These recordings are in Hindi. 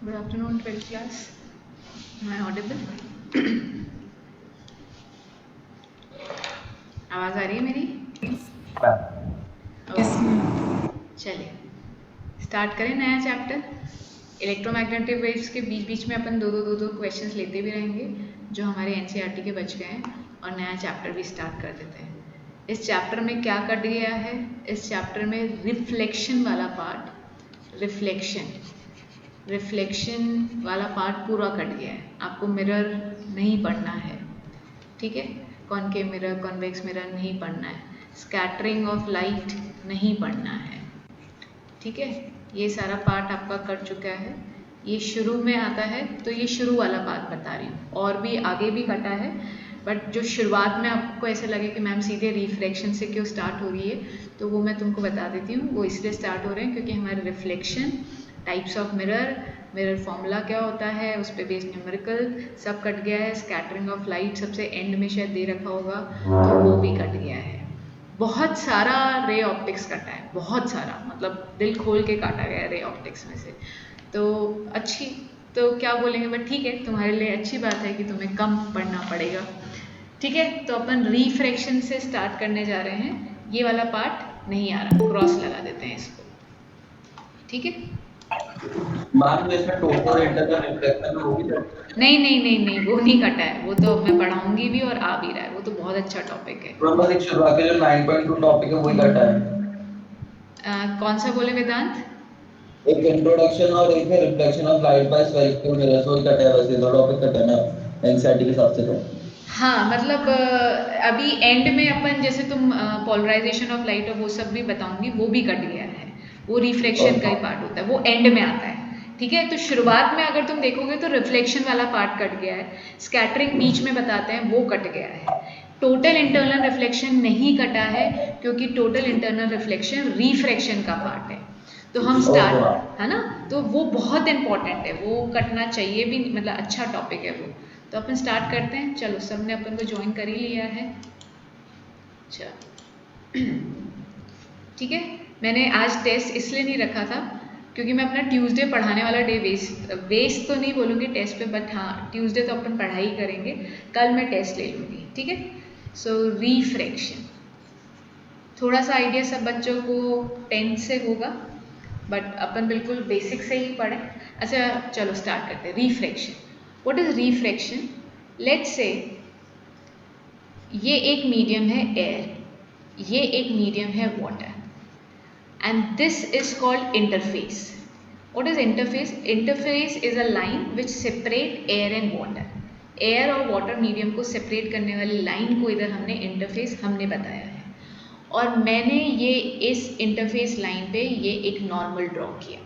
Good afternoon, 12th class. Am I audible? आवाज़ आ रही है मेरी? Yes, okay, ma'am. चलिए स्टार्ट करें नया चैप्टर। इलेक्ट्रोमैग्नेटिक वेव्स के बीच बीच में अपन दो क्वेश्चंस लेते भी रहेंगे जो हमारे एनसीईआरटी के बच गए हैं, और नया चैप्टर भी स्टार्ट कर देते हैं। इस चैप्टर में क्या कट गया है? इस चैप्टर में रिफ्लेक्शन वाला पार्ट, रिफ्लेक्शन वाला पार्ट पूरा कट गया है। आपको मिरर नहीं पढ़ना है, ठीक है? कॉनकेव मिरर, कॉन्वेक्स मिरर नहीं पढ़ना है, स्कैटरिंग ऑफ लाइट नहीं पढ़ना है, ठीक है? ये सारा पार्ट आपका कट चुका है। ये शुरू में आता है तो ये शुरू वाला पार्ट बता रही हूँ, और भी आगे भी कटा है, बट जो शुरुआत में आपको ऐसे लगे कि मैम सीधे रिफ्लेक्शन से क्यों स्टार्ट हो रही है, तो वो मैं तुमको बता देती हूँ। वो इसलिए स्टार्ट हो रहे हैं क्योंकि हमारे reflection, types of mirror, mirror formula क्या होता है, उस पर बेस्ड न्यूमेरिकल सब कट गया है। स्कैटरिंग ऑफ लाइट सबसे एंड में शायद दे रखा होगा, तो वो भी कट गया है। बहुत सारा रे ऑप्टिक्स कटा है, बहुत सारा, मतलब दिल खोल के काटा गया है रे ऑप्टिक्स में से। तो अच्छी, तो क्या बोलेंगे, बट ठीक है, तुम्हारे लिए अच्छी बात है कि तुम्हें कम पढ़ना पड़ेगा, ठीक है? तो अपन रिफ्रैक्शन से स्टार्ट करने जा रहे हैं। ये वाला पार्ट नहीं आ रहा, क्रॉस लगा देते हैं इसको, ठीक है? मैम इसमें टोटल इंटरनल रिफ्लेक्शन होगी तो नहीं, वो नहीं कटा है। वो तो मैं पढ़ाऊंगी भी और आ भी रहा है, वो तो बहुत अच्छा टॉपिक है। बस एक शुरुआत के जो 9.2 टॉपिक है वही कटा है। कौन सा बोले वेदांत? एक इंट्रोडक्शन और एक है reflection of light by spherical mirrors, वही कटा है। वैसे दो टॉपिक कटा है ना एनसीईआरटी के हिसाब से तो। हाँ, मतलब अभी एंड में अपन जैसे तुम पोलराइजेशन ऑफ लाइट और वो सब भी बताऊंगी, वो भी कट गया है। वो रिफ्लेक्शन का ही पार्ट होता है, वो एंड में आता है, ठीक है? तो शुरुआत में अगर तुम देखोगे तो रिफ्लेक्शन वाला पार्ट कट गया है, स्कैटरिंग बीच में बताते हैं, वो कट गया है। टोटल इंटरनल रिफ्लेक्शन नहीं कटा है, क्योंकि टोटल इंटरनल रिफ्लेक्शन रिफ्रैक्शन का पार्ट है। तो हम स्टार्ट, है ना? तो वो बहुत इंपॉर्टेंट है, वो कटना चाहिए भी, मतलब अच्छा टॉपिक है वो। तो अपन स्टार्ट करते हैं। चलो, सबने अपन को ज्वाइन कर ही लिया है, चलो ठीक है। मैंने आज टेस्ट इसलिए नहीं रखा था क्योंकि मैं अपना ट्यूसडे पढ़ाने वाला डे वेस्ट तो नहीं बोलूँगी टेस्ट पे, बट हाँ, ट्यूसडे तो अपन पढ़ाई करेंगे, कल मैं टेस्ट ले लूँगी, ठीक है? सो रिफ्रैक्शन, थोड़ा सा आइडिया सब बच्चों को 10 से होगा, बट अपन बिल्कुल बेसिक से ही पढ़ें। अच्छा, चलो स्टार्ट करते हैं। Refraction, what is refraction? Let's say ये एक मीडियम है एयर, ये एक मीडियम है water, and this is called interface. What is interface? Interface is a line which separate air and water. Air और वाटर मीडियम को सेपरेट करने वाली लाइन को इधर हमने इंटरफेस हमने बताया है, और मैंने ये इस इंटरफेस लाइन पे ये एक नॉर्मल ड्रॉ किया।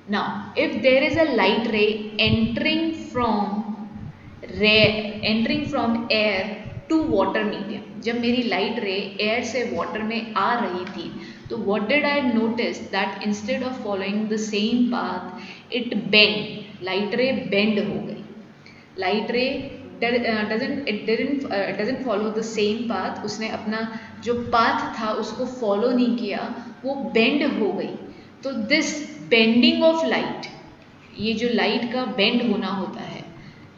Now, if there is a light ray entering from air to water medium, जब मेरी light ray air से water में आ रही थी, तो what did I notice? That instead of following the same path, it bent, light ray bend हो गई। light ray doesn't follow the same path, उसने अपना जो path था उसको follow नहीं किया, वो bend हो गई। तो this bending of light, ये जो लाइट का बेंड होना होता है,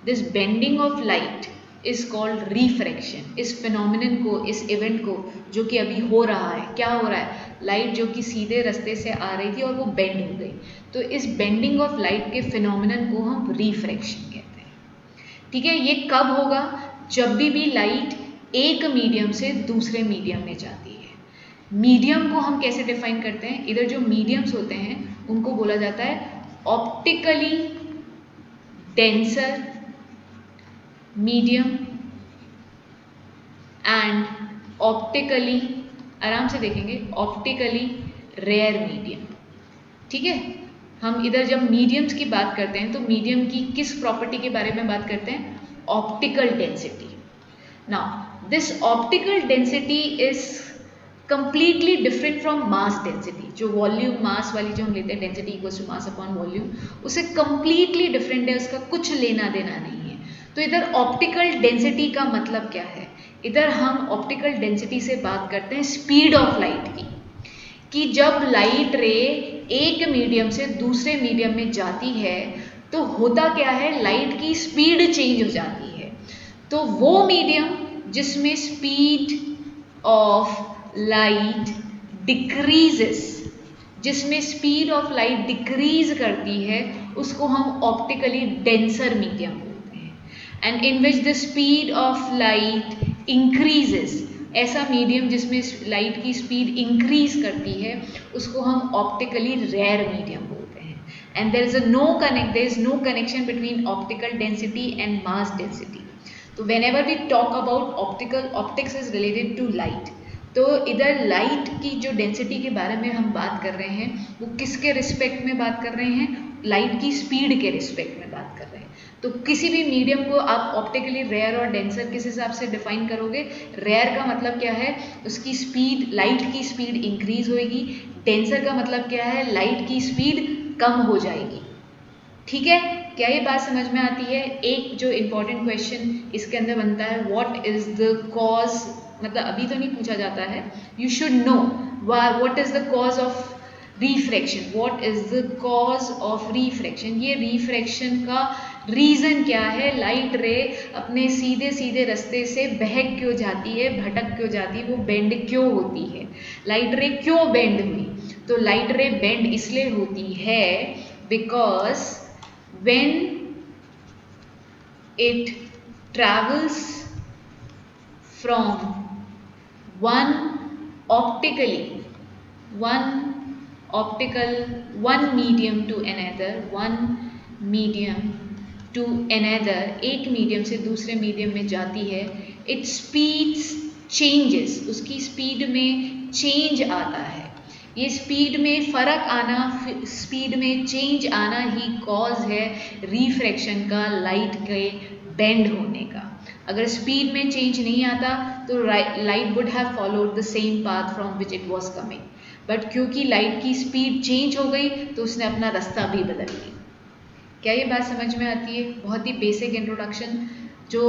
this bending of light is called refraction. इस फिनोमिनन को, इस इवेंट को जो कि अभी हो रहा है, क्या हो रहा है? लाइट जो कि सीधे रास्ते से आ रही थी और वो बेंड हो गई, तो इस बेंडिंग ऑफ लाइट के फिनोमिनन को हम रिफ्रैक्शन कहते हैं, ठीक है? ये कब होगा? जब भी लाइट एक मीडियम से दूसरे मीडियम में जाती है। मीडियम को हम कैसे डिफाइन करते हैं? इधर जो मीडियम्स होते हैं उनको बोला जाता है optically denser medium and optically, आराम से देखेंगे, ऑप्टिकली रेयर मीडियम, ठीक है? हम इधर जब मीडियम्स की बात करते हैं तो मीडियम की किस प्रॉपर्टी के बारे में बात करते हैं? Optical density. Now this optical density is completely different from mass density. जो वॉल्यूम मास वाली जो हम लेते हैं, density equals to mass upon volume, उससे कंप्लीटली डिफरेंट है, उसका कुछ लेना देना नहीं है। तो इधर ऑप्टिकल डेंसिटी का मतलब क्या है? इधर हम ऑप्टिकल डेंसिटी से बात करते हैं स्पीड ऑफ लाइट की, कि जब लाइट रे एक मीडियम से दूसरे मीडियम में जाती है तो होता क्या है, लाइट की स्पीड चेंज हो जाती है। तो वो मीडियम जिसमें स्पीड ऑफ लाइट डिक्रीजेस, जिसमें स्पीड ऑफ लाइट डिक्रीज करती है, उसको हम ऑप्टिकली डेंसर मीडियम बोलते हैं। And in which the speed of light increases, ऐसा मीडियम जिसमें लाइट की स्पीड इंक्रीज करती है, उसको हम ऑप्टिकली रेयर मीडियम बोलते हैं। And there is no connection between optical density and mass density. तो whenever we talk about optics is related to light, तो इधर लाइट की जो डेंसिटी के बारे में हम बात कर रहे हैं, वो किसके रिस्पेक्ट में बात कर रहे हैं, लाइट की स्पीड के रिस्पेक्ट में बात कर रहे हैं। तो किसी भी मीडियम को आप ऑप्टिकली रेयर और डेंसर किस हिसाब से डिफाइन करोगे? रेयर का मतलब क्या है, उसकी स्पीड, लाइट की स्पीड इंक्रीज होएगी। डेंसर का मतलब क्या है, लाइट की स्पीड कम हो जाएगी। ठीक है, क्या ये बात समझ में आती है? एक जो इम्पोर्टेंट क्वेश्चन इसके अंदर बनता है, व्हाट इज द कॉज, मतलब अभी तो नहीं पूछा जाता है, you should know what is the cause of refraction, what is the cause of refraction. ये रिफ्रैक्शन का रीज़न क्या है, लाइट रे अपने सीधे सीधे रास्ते से बहक क्यों जाती है, भटक क्यों जाती है, वो बेंड क्यों होती है, लाइट रे क्यों बेंड हुई? तो लाइट रे बेंड इसलिए होती है because when it travels from one medium to another, एक मीडियम से दूसरे मीडियम में जाती है, it speeds changes, उसकी स्पीड में चेंज आता है। ये स्पीड में फ़र्क आना, स्पीड में चेंज आना ही कॉज है रिफ्रैक्शन का, लाइट के बेंड होने का। अगर स्पीड में चेंज नहीं आता तो light would have followed the same path from which it was coming, but क्योंकि लाइट की स्पीड चेंज हो गई तो उसने अपना रास्ता भी बदल लिया। क्या ये बात समझ में आती है? बहुत ही बेसिक इंट्रोडक्शन जो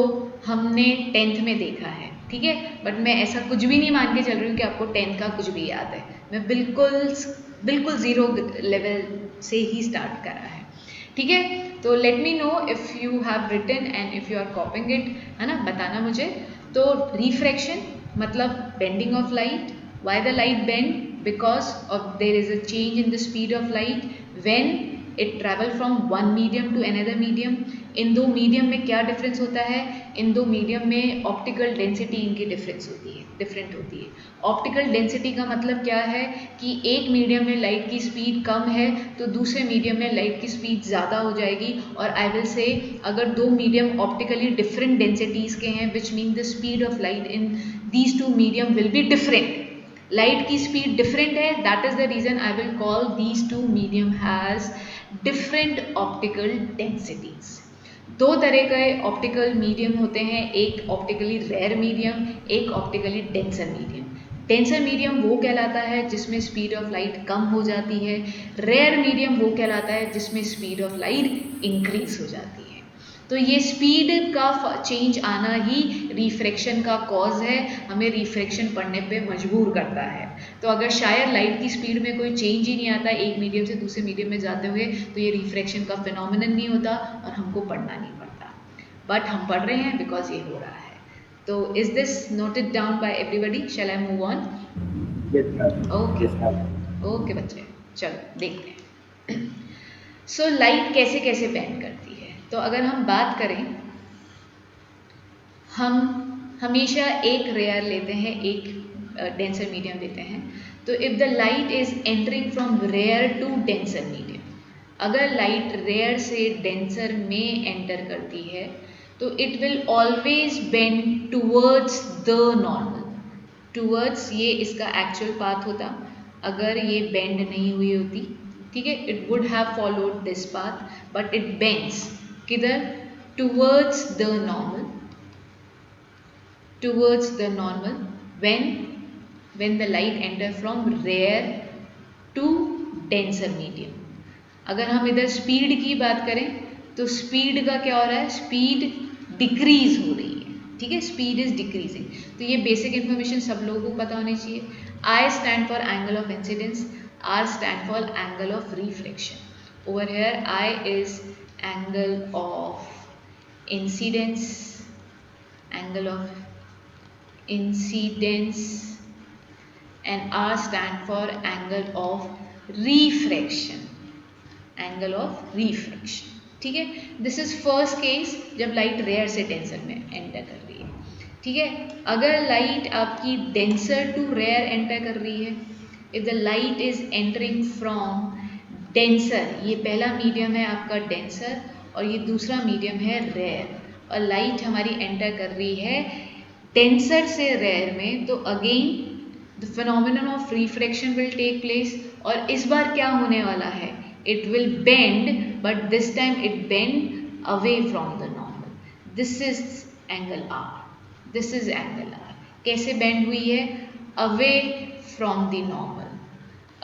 हमने 10th में देखा है, ठीक है। बट मैं ऐसा कुछ भी नहीं मान के चल रही हूँ कि आपको 10th का कुछ भी याद है, मैं बिल्कुल ज़ीरो लेवल से ही स्टार्ट करा है, ठीक है। तो let me know if you have written and if you are copying it, है ना, बताना मुझे। तो रिफ्रैक्शन मतलब bending of light. Why the light bend? Because of there is a change in the speed of light when it travel from one medium to another medium. इन दो मीडियम में क्या डिफरेंस होता है? इन दो मीडियम में ऑप्टिकल डेंसिटी इनकी डिफरेंट होती है। ऑप्टिकल डेंसिटी का मतलब क्या है कि एक मीडियम में लाइट की स्पीड कम है तो दूसरे मीडियम में लाइट की स्पीड ज़्यादा हो जाएगी। और आई विल से अगर दो मीडियम ऑप्टिकली डिफरेंट डेंसिटीज़ के हैं, which mean the speed of light in these two medium will be different. Light की स्पीड डिफरेंट है, that is the reason I will call these two medium has different optical densities. दो तरह के ऑप्टिकल मीडियम होते हैं, एक ऑप्टिकली रेयर मीडियम, एक optically denser medium. Denser medium वो कहलाता है जिसमें स्पीड ऑफ लाइट कम हो जाती है, रेयर मीडियम वो कहलाता है जिसमें स्पीड ऑफ लाइट इंक्रीज हो जाती है। तो ये स्पीड का चेंज आना ही रिफ्रैक्शन का कॉज है, हमें रिफ्रैक्शन पढ़ने पे मजबूर करता है। तो अगर शायद लाइट की स्पीड में कोई चेंज ही नहीं आता एक मीडियम से दूसरे मीडियम में जाते हुए, तो ये रिफ्रैक्शन का फिनोमिनन नहीं होता और हमको पढ़ना नहीं पड़ता। बट हम पढ़ रहे हैं बिकॉज ये हो रहा है। तो is this noted down by everybody? Shall I move on? Okay okay बच्चे, चलो देखते हैं। सो लाइट कैसे कैसे बेंड करती है? तो अगर हम बात करें, हम हमेशा एक रेयर लेते हैं, एक डेंसर मीडियम लेते हैं। तो if the light is entering from rare to denser medium, अगर लाइट रेयर से डेंसर में एंटर करती है तो it will always bend towards the normal. Towards ये इसका एक्चुअल पाथ होता, अगर ये बेंड नहीं हुई होती, ठीक है, it would have followed this path, but it bends किधर? Towards the normal, towards the normal when the light enter from rare to denser medium। अगर हम इधर स्पीड की बात करें तो स्पीड का क्या हो रहा है? स्पीड डिक्रीज हो रही है, ठीक है, स्पीड इज डिक्रीजिंग। तो ये बेसिक इन्फॉर्मेशन सब लोगों को पता होनी चाहिए। I stand for angle of incidence, R stand for angle of reflection. Over here I is angle of incidence, angle of incidence, and R stand for angle of refraction, angle of refraction. ठीक है, दिस इज फर्स्ट केस जब लाइट रेयर से डेंसर में एंटर कर रही है. ठीक है, अगर लाइट आपकी डेंसर टू रेयर एंटर कर रही है, if the light is entering from denser, ये पहला मीडियम है आपका डेंसर और ये दूसरा मीडियम है रेयर, और लाइट हमारी एंटर कर रही है डेंसर से रेयर में, तो again the phenomenon of refraction will take place. और इस बार क्या होने वाला है, it will bend, but this time it bend away from the normal. This is angle R. This is angle R. कैसे bend हुई है, away from the normal.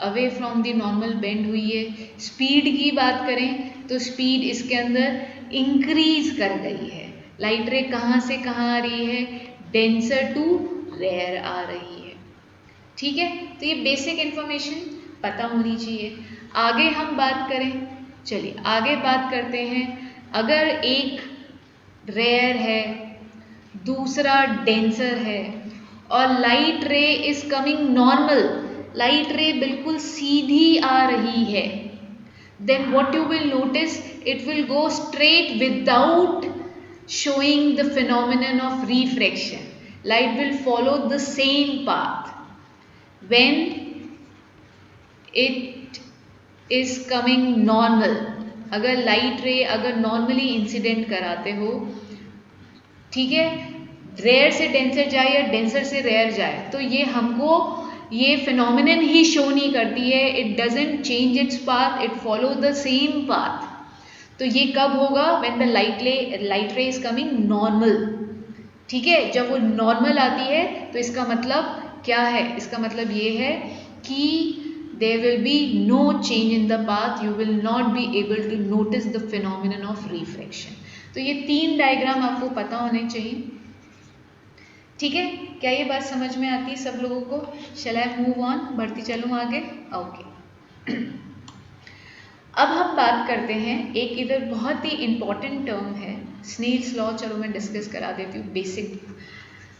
away from the normal bend हुई है. स्पीड की बात करें तो स्पीड इसके अंदर इंक्रीज कर गई है. लाइट रे कहाँ से कहाँ आ रही है, डेंसर टू रेयर आ रही है. ठीक है, तो ये बेसिक इंफॉर्मेशन पता होनी चाहिए. आगे हम बात करें, चलिए आगे बात करते हैं. अगर एक रेयर है, दूसरा डेंसर है और लाइट रे इज कमिंग नॉर्मल, लाइट रे बिल्कुल सीधी आ रही है, then what you will notice, it will go straight without showing the phenomenon of refraction. Light will follow the same path. When it is coming normal, अगर लाइट रे अगर नॉर्मली इंसिडेंट कराते हो, ठीक है, रेयर से डेंसर जाए या डेंसर से रेयर जाए, तो ये हमको ये फिनोमिनन ही शो नहीं करती है. It doesn't change its path, it follow the same path. तो ये कब होगा, व्हेन द लाइट रे इज कमिंग नॉर्मल. ठीक है, जब वो नॉर्मल आती है तो इसका मतलब क्या है, इसका मतलब ये है कि there will be no change in the path, you will not be able to notice the phenomenon of refraction. तो ये तीन डायग्राम आपको पता होने चाहिए. ठीक है, क्या ये बात समझ में आती है सब लोगों को? Shall I move on, बढ़ती चलूँ आगे? ओके. अब हम बात करते हैं, एक इधर बहुत ही इम्पॉर्टेंट टर्म है स्नेल्स लॉ. चलो मैं डिस्कस करा देती हूँ बेसिक.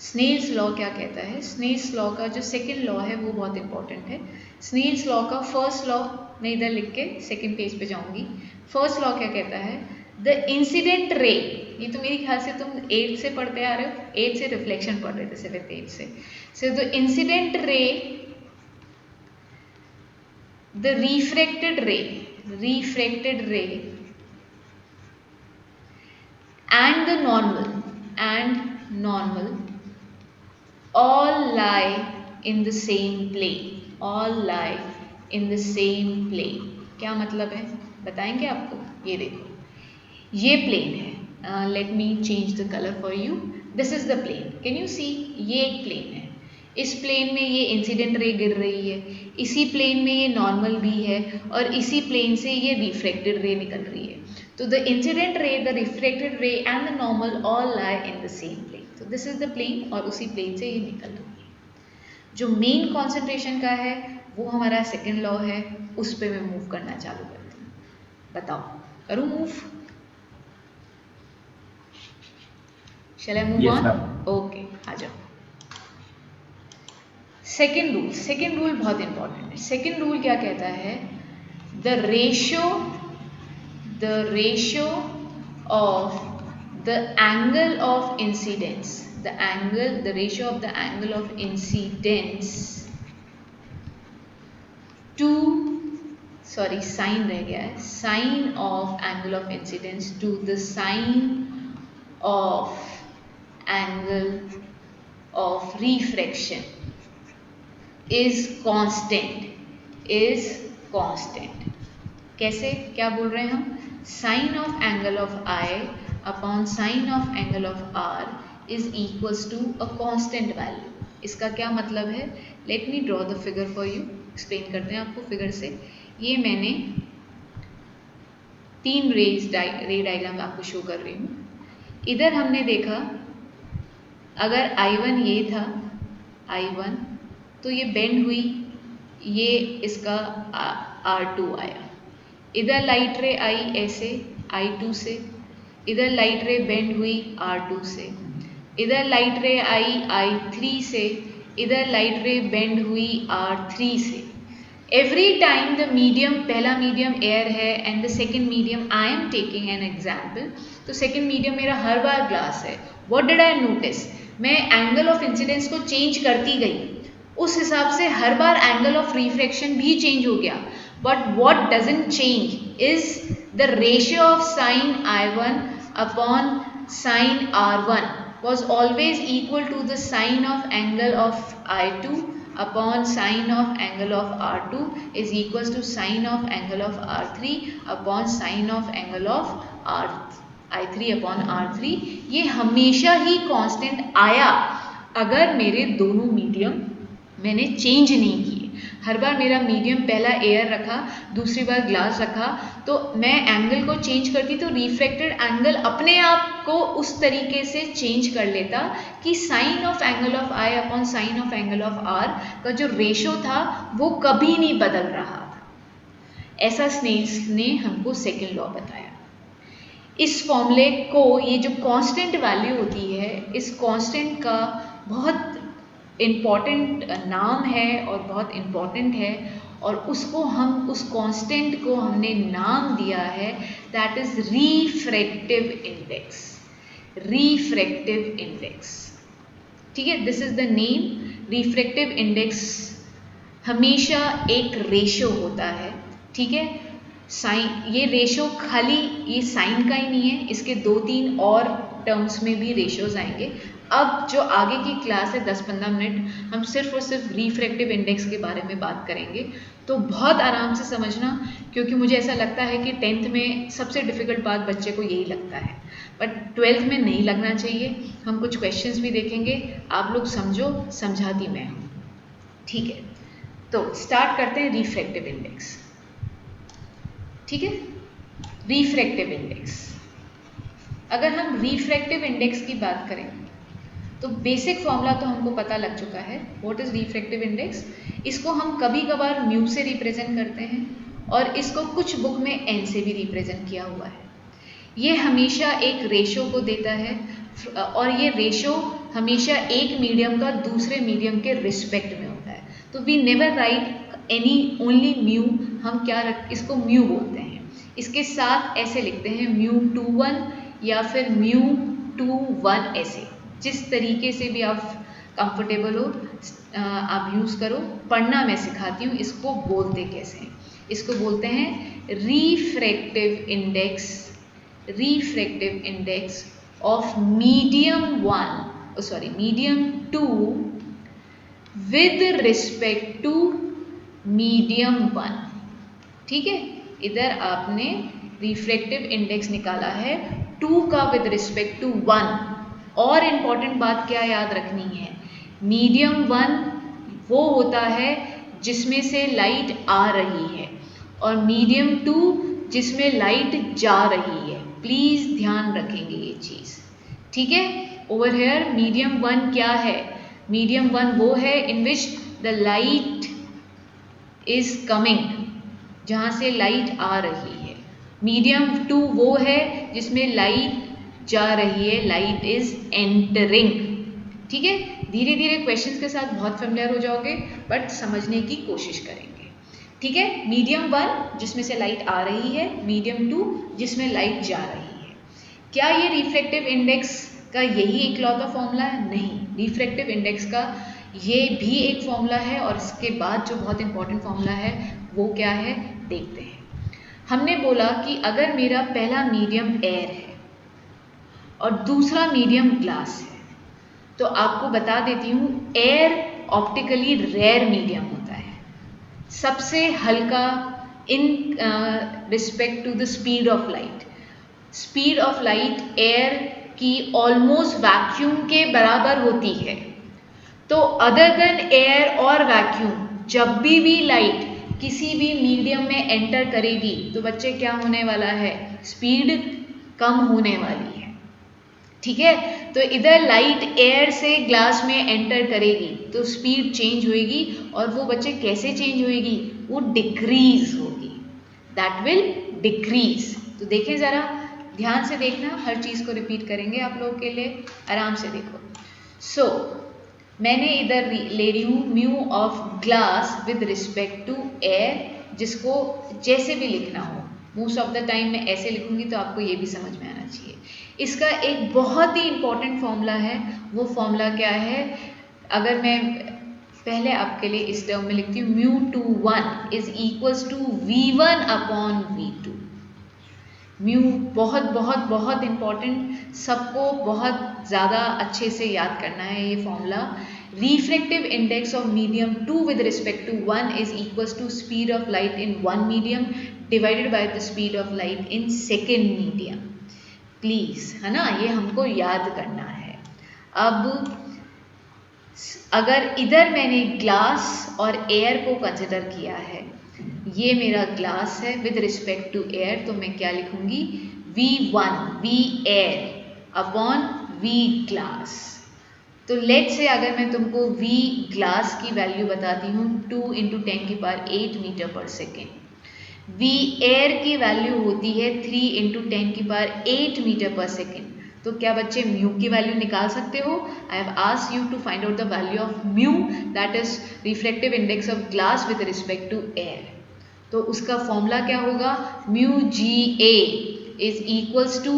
स्नेल्स लॉ क्या कहता है? स्नेल्स लॉ का जो सेकंड लॉ है वो बहुत इंपॉर्टेंट है. स्नेल्स लॉ का फर्स्ट लॉ मैं इधर लिख के सेकंड पेज पे जाऊंगी. फर्स्ट लॉ क्या कहता है, द इंसिडेंट रे, ये तो मेरे ख्याल से तुम 8th से पढ़ते आ रहे हो, 8th से रिफ्लेक्शन पढ़ रहे थे, 7th 8th से. So the incident ray, the refracted ray and the normal all lie in the same plane. all lie in the same plane. क्या मतलब है बताएंगे आपको? ये देखो, ये प्लेन है. Let me change the colour for you. This is the plane, can you see? ये एक प्लेन है, इस प्लेन में ये इंसिडेंट रे गिर रही है, इसी प्लेन में ये नॉर्मल भी है, और इसी प्लेन से ये रिफ्लेक्टेड रे निकल रही है. तो the incident ray, the reflected ray and the normal all lie in the same plane. तो दिस इज द प्लेन और उसी प्लेन से ये निकल रही है. जो मेन कॉन्सेंट्रेशन का है वो हमारा सेकेंड लॉ है, उस पर मैं मूव करना चालू करती हूँ. बताओ, करूँ move? Shall I move on? Okay, आ जाओ. सेकेंड रूल बहुत इंपॉर्टेंट है. सेकेंड रूल क्या कहता है, the ratio of the angle of incidence, the ratio of the angle of incidence to, sine रह गया है, sine of angle of incidence to the sine of angle of refraction is constant. कैसे, क्या बोल रहे हैं हम? Sine of angle of I upon sine of angle of R is equals to a constant value. इसका क्या मतलब है? Let me draw the figure for you. Explain करते हैं आपको फिगर से. ये मैंने 3 रे डायग्राम आपको शो कर रही हूँ. इधर हमने देखा, अगर I1 ये था, I1, तो ये बेंड हुई, ये इसका R2 आया. इधर लाइट रे आई ऐसे, I2 से, इधर लाइट रे बेंड हुई R2 से, इधर लाइट रे आई I3 से, इधर लाइट रे बेंड हुई R3 से। एवरी टाइम द मीडियम, पहला मीडियम एयर है and the second medium I am taking an example, तो सेकेंड मीडियम मेरा हर बार ग्लास है। व्हाट डिड आई नोटिस, मैं एंगल ऑफ इंसिडेंस को चेंज करती गई, उस हिसाब से हर बार एंगल ऑफ रिफ्रैक्शन भी चेंज हो गया। But what doesn't change is the ratio of sine I1 upon sine R1 was always equal to the sine of angle of I2 upon sine of angle of R2 is equals to sine of angle of R3 upon sine of angle of I3 upon R3। ये हमेशा ही कांस्टेंट आया अगर मेरे दोनों मीडियम मैंने चेंज नहीं किए। हर बार मेरा मीडियम पहला एयर रखा, दूसरी बार ग्लास रखा, तो मैं एंगल को चेंज करती तो रिफ्रैक्टेड एंगल अपने आप को उस तरीके से चेंज कर लेता कि sine of angle of I upon sine of angle of R का जो रेशो था वो कभी नहीं बदल रहा था। ऐसा स्नेल्स ने हमको सेकेंड लॉ बताया। इस फॉर्मूले को, ये जो कांस्टेंट वैल्यू होती है, इस कांस्टेंट का बहुत इम्पॉर्टेंट नाम है और बहुत इम्पॉर्टेंट है, और उसको हम, उस कांस्टेंट को हमने नाम दिया है, that is refractive index. Refractive index, ठीक है, this is the name. Refractive index हमेशा एक रेशो होता है, ठीक है। साइन, ये रेशो खाली ये साइन का ही नहीं है, इसके 2-3 और टर्म्स में भी रेशोज आएंगे। अब जो आगे की क्लास है 10-15 मिनट, हम सिर्फ और सिर्फ रिफ्रैक्टिव इंडेक्स के बारे में बात करेंगे, तो बहुत आराम से समझना, क्योंकि मुझे ऐसा लगता है कि 10th में सबसे डिफ़िकल्ट बात बच्चे को यही लगता है, बट 12th में नहीं लगना चाहिए। हम कुछ क्वेश्चंस भी देखेंगे, आप लोग समझो, समझाती मैं हूँ, ठीक है। तो स्टार्ट करते हैं रिफ्रैक्टिव इंडेक्स, ठीक है। रिफ्रैक्टिव इंडेक्स, अगर हम रिफ्रैक्टिव इंडेक्स की बात करें तो बेसिक फॉर्मूला तो हमको पता लग चुका है, व्हाट इज रिफ्रैक्टिव इंडेक्स। इसको हम कभी कभार म्यू से रिप्रेजेंट करते हैं, और इसको कुछ बुक में एन से भी रिप्रेजेंट किया हुआ है। ये हमेशा एक रेशो को देता है, और ये रेशो हमेशा एक मीडियम का दूसरे मीडियम के रिस्पेक्ट में होता है। तो we never write any only mu, हम क्या इसको म्यू बोलते हैं। इसके साथ ऐसे लिखते हैं μ21 या फिर μ21, ऐसे जिस तरीके से भी आप कंफर्टेबल हो आप यूज़ करो। पढ़ना मैं सिखाती हूँ, इसको बोलते कैसे हैं। इसको बोलते हैं refractive index, refractive index of medium 2 with respect to medium 1, ठीक है। इधर आपने रिफ्रैक्टिव इंडेक्स निकाला है 2 का विद रिस्पेक्ट टू 1, और इम्पॉर्टेंट बात क्या याद रखनी है, मीडियम 1 वो होता है जिसमें से लाइट आ रही है, और मीडियम 2 जिसमें लाइट जा रही है। प्लीज़ ध्यान रखेंगे ये चीज़, ठीक है। ओवर हेयर मीडियम 1 क्या है, मीडियम 1 वो है in which the light is coming, जहाँ से लाइट आ रही है। मीडियम 2 वो है जिसमें लाइट जा रही है, लाइट इज एंटरिंग, ठीक है। धीरे धीरे क्वेश्चंस के साथ बहुत फेमिलियर हो जाओगे, बट समझने की कोशिश करेंगे, ठीक है। मीडियम 1 जिसमें से लाइट आ रही है, मीडियम 2 जिसमें लाइट जा रही है। क्या ये रिफ्रैक्टिव इंडेक्स का यही इकलौता फॉर्मूला है? नहीं, रिफ्रैक्टिव इंडेक्स का ये भी एक फॉर्मूला है, और इसके बाद जो बहुत इंपॉर्टेंट फॉर्मूला है वो क्या है देखते हैं। हमने बोला कि अगर मेरा पहला मीडियम एयर है और दूसरा मीडियम ग्लास है, तो आपको बता देती हूँ एयर ऑप्टिकली रेयर मीडियम होता है, सबसे हल्का in respect to the speed of light. Speed of light air की ऑलमोस्ट वैक्यूम के बराबर होती है। तो अदर देन एयर और वैक्यूम, जब भी लाइट किसी भी मीडियम में एंटर करेगी तो बच्चे क्या होने वाला है, स्पीड कम होने वाली है, ठीक है। तो इधर लाइट एयर से ग्लास में एंटर करेगी तो स्पीड चेंज होएगी, और वो बच्चे कैसे चेंज होएगी, वो डिक्रीज होगी, दैट विल डिक्रीज। तो देखें ज़रा, ध्यान से देखना, हर चीज़ को रिपीट करेंगे आप लोगों के लिए, आराम से देखो। सो मैंने इधर ले रही हूँ mu of glass with respect to air, जिसको जैसे भी लिखना हो, मोस्ट ऑफ द टाइम मैं ऐसे लिखूंगी तो आपको ये भी समझ में आना चाहिए। इसका एक बहुत ही इंपॉर्टेंट फॉर्मूला है, वो फॉर्मूला क्या है, अगर मैं पहले आपके लिए इस टर्म में लिखती हूँ, μ21 is equals to V1 upon V2। Mu बहुत बहुत बहुत इंपॉर्टेंट, सबको बहुत ज़्यादा अच्छे से याद करना है ये formula. Refractive index of medium 2 with respect to 1 is equals to speed of light in one medium divided by the speed of light in second medium. Please, है ना, ये हमको याद करना है। अब अगर इधर मैंने ग्लास और एयर को कंसिडर किया है, ये मेरा ग्लास है विद रिस्पेक्ट टू एयर, तो मैं क्या लिखूंगी, V1 V air upon V glass. तो लेट से अगर मैं तुमको V ग्लास की वैल्यू बताती हूँ 2 × 10⁸ मीटर पर सेकेंड, V एयर की वैल्यू होती है 3 × 10⁸ मीटर पर सेकेंड। तो क्या बच्चे म्यू की वैल्यू निकाल सकते हो? I have asked you to find out the value of mu, that is refractive index of glass with respect to air. तो उसका फॉर्मूला क्या होगा, μGA is equals to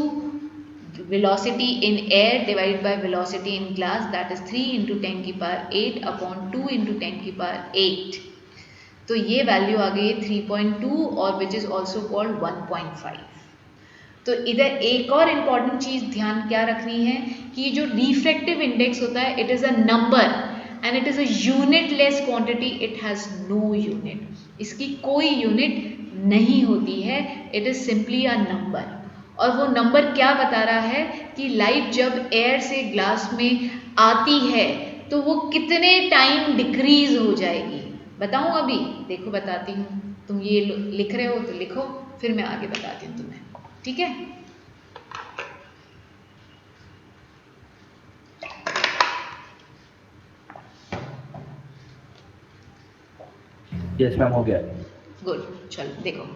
velocity in air divided by velocity in glass, that is 3 × 10⁸ upon 2 × 10⁸। तो ये वैल्यू आ गई 3.2 और विच इज ऑल्सो कॉल्ड 1.5। तो इधर एक और इम्पॉर्टेंट चीज़ ध्यान क्या रखनी है कि जो रिफ्रैक्टिव इंडेक्स होता है, it is a number and it is a unitless quantity, it has no unit, इसकी कोई यूनिट नहीं होती है, it is simply a number. और वो नंबर क्या बता रहा है कि लाइट जब एयर से ग्लास में आती है तो वो कितने टाइम डिक्रीज हो जाएगी। बताऊँ अभी? देखो बताती हूँ, तुम ये लिख रहे हो तो लिखो, फिर मैं आगे बताती हूँ तुम्हें, ठीक है? यस मैम, हो गया। गुड, चलो देखो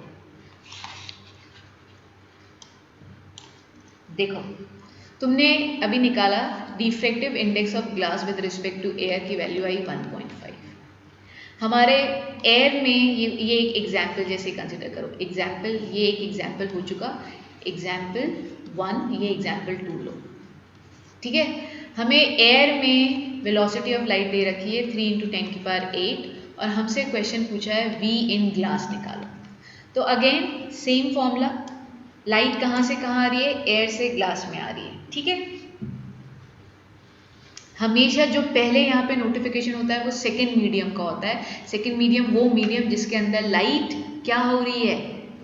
देखो, तुमने अभी निकाला refractive index of glass with respect to air की वैल्यू आई 1.5। हमारे एयर में ये एक एग्जाम्पल जैसे कंसिडर करो, एग्जाम्पल, ये एक एग्जाम्पल हो चुका, एग्जाम्पल 1, ये एग्जाम्पल 2 लो, ठीक है? हमें एयर में वेलोसिटी ऑफ लाइट दे रखी है 3 × 10⁸ और हमसे क्वेश्चन पूछा है V इन ग्लास निकालो। तो अगेन सेम फॉर्मूला, लाइट कहाँ से कहाँ आ रही है, एयर से ग्लास में आ रही है, ठीक है? हमेशा जो पहले यहाँ पे नोटिफिकेशन होता है वो सेकेंड मीडियम का होता है। सेकेंड मीडियम वो मीडियम जिसके अंदर लाइट क्या हो रही है,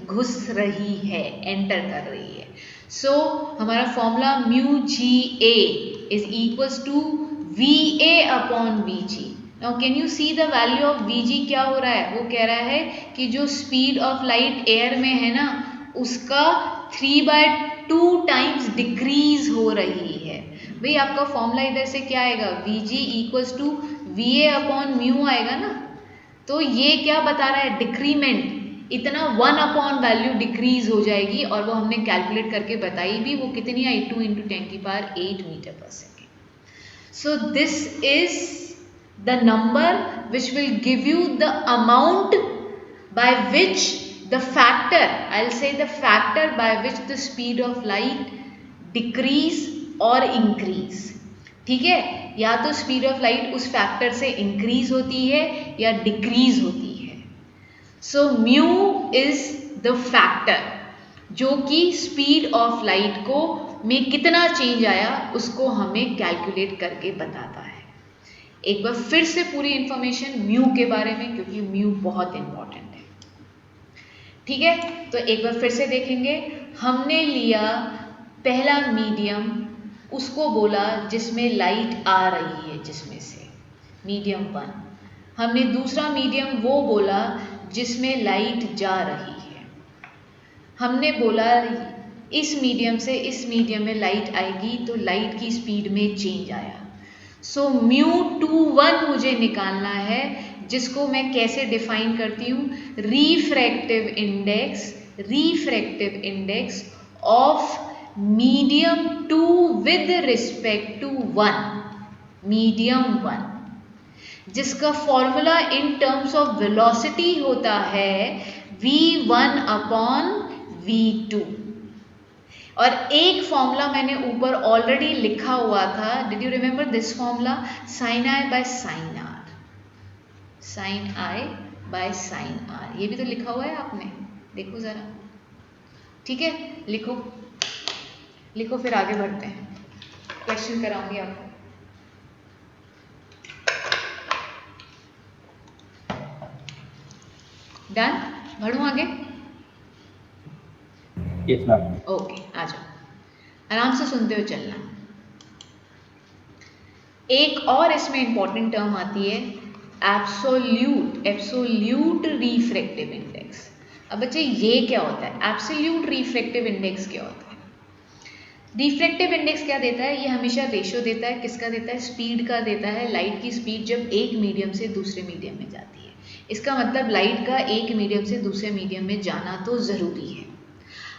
घुस रही है, एंटर कर रही है। सो हमारा formula μGA is equals to VA upon VG। Now can you see the value of VG क्या हो रहा है, वो कह रहा है कि जो स्पीड ऑफ लाइट एयर में है ना, उसका 3/2 टाइम्स डिक्रीज हो रही है। भाई आपका फॉर्मूला इधर से क्या आएगा, VG equals to VA upon mu आएगा ना। तो ये क्या बता रहा है, डिक्रीमेंट, इतना 1 अपॉन वैल्यू डिक्रीज हो जाएगी और वो हमने कैलकुलेट करके बताई भी, वो कितनी आई, 2 × 10⁸ मीटर पर second. So this is the number which will give you the amount by which the factor, I'll say the factor by which the speed of light decrease or increase, ठीक है? या तो स्पीड ऑफ लाइट उस फैक्टर से इंक्रीज होती है या डिक्रीज होती है। So mu is the factor जो कि स्पीड ऑफ लाइट को में कितना चेंज आया उसको हमें कैलकुलेट करके बताता है। एक बार फिर से पूरी इंफॉर्मेशन म्यू के बारे में, क्योंकि म्यू बहुत इंपॉर्टेंट है, ठीक है? तो एक बार फिर से देखेंगे, हमने लिया पहला मीडियम, उसको बोला जिसमें लाइट आ रही है, जिसमें से मीडियम 1। हमने दूसरा मीडियम वो बोला जिसमें लाइट जा रही है। हमने बोला इस मीडियम से इस मीडियम में लाइट आएगी तो लाइट की स्पीड में चेंज आया। सो μ21 मुझे निकालना है, जिसको मैं कैसे डिफाइन करती हूँ, refractive index of medium 2 with respect to 1, medium 1, जिसका formula in terms of velocity होता है v1 अपॉन v2। और एक फॉर्मूला मैंने ऊपर ऑलरेडी लिखा हुआ था, did you remember this formula? Sine I by sine r, sine I by sine r, ये भी तो लिखा हुआ है आपने, देखो जरा, ठीक है, लिखो लिखो, फिर आगे बढ़ते हैं, क्वेश्चन कराऊंगी आपको। डन, बढ़ूं आगे? Yes ma'am. ओके, आ जाओ, आराम से सुनते हुए चलना। एक और इसमें इंपॉर्टेंट टर्म आती है एब्सोल्यूट रिफ्रैक्टिव इंडेक्स। अब बच्चे ये क्या होता है? एब्सोल्यूट रिफ्रैक्टिव इंडेक्स क्या होता है? रिफ्रैक्टिव इंडेक्स क्या देता है? ये हमेशा रेशो देता है, किसका देता है? स्पीड का देता है, लाइट की स्पीड जब एक मीडियम से दूसरे मीडियम में जाती है। इसका मतलब लाइट का एक मीडियम से दूसरे मीडियम में जाना तो ज़रूरी है।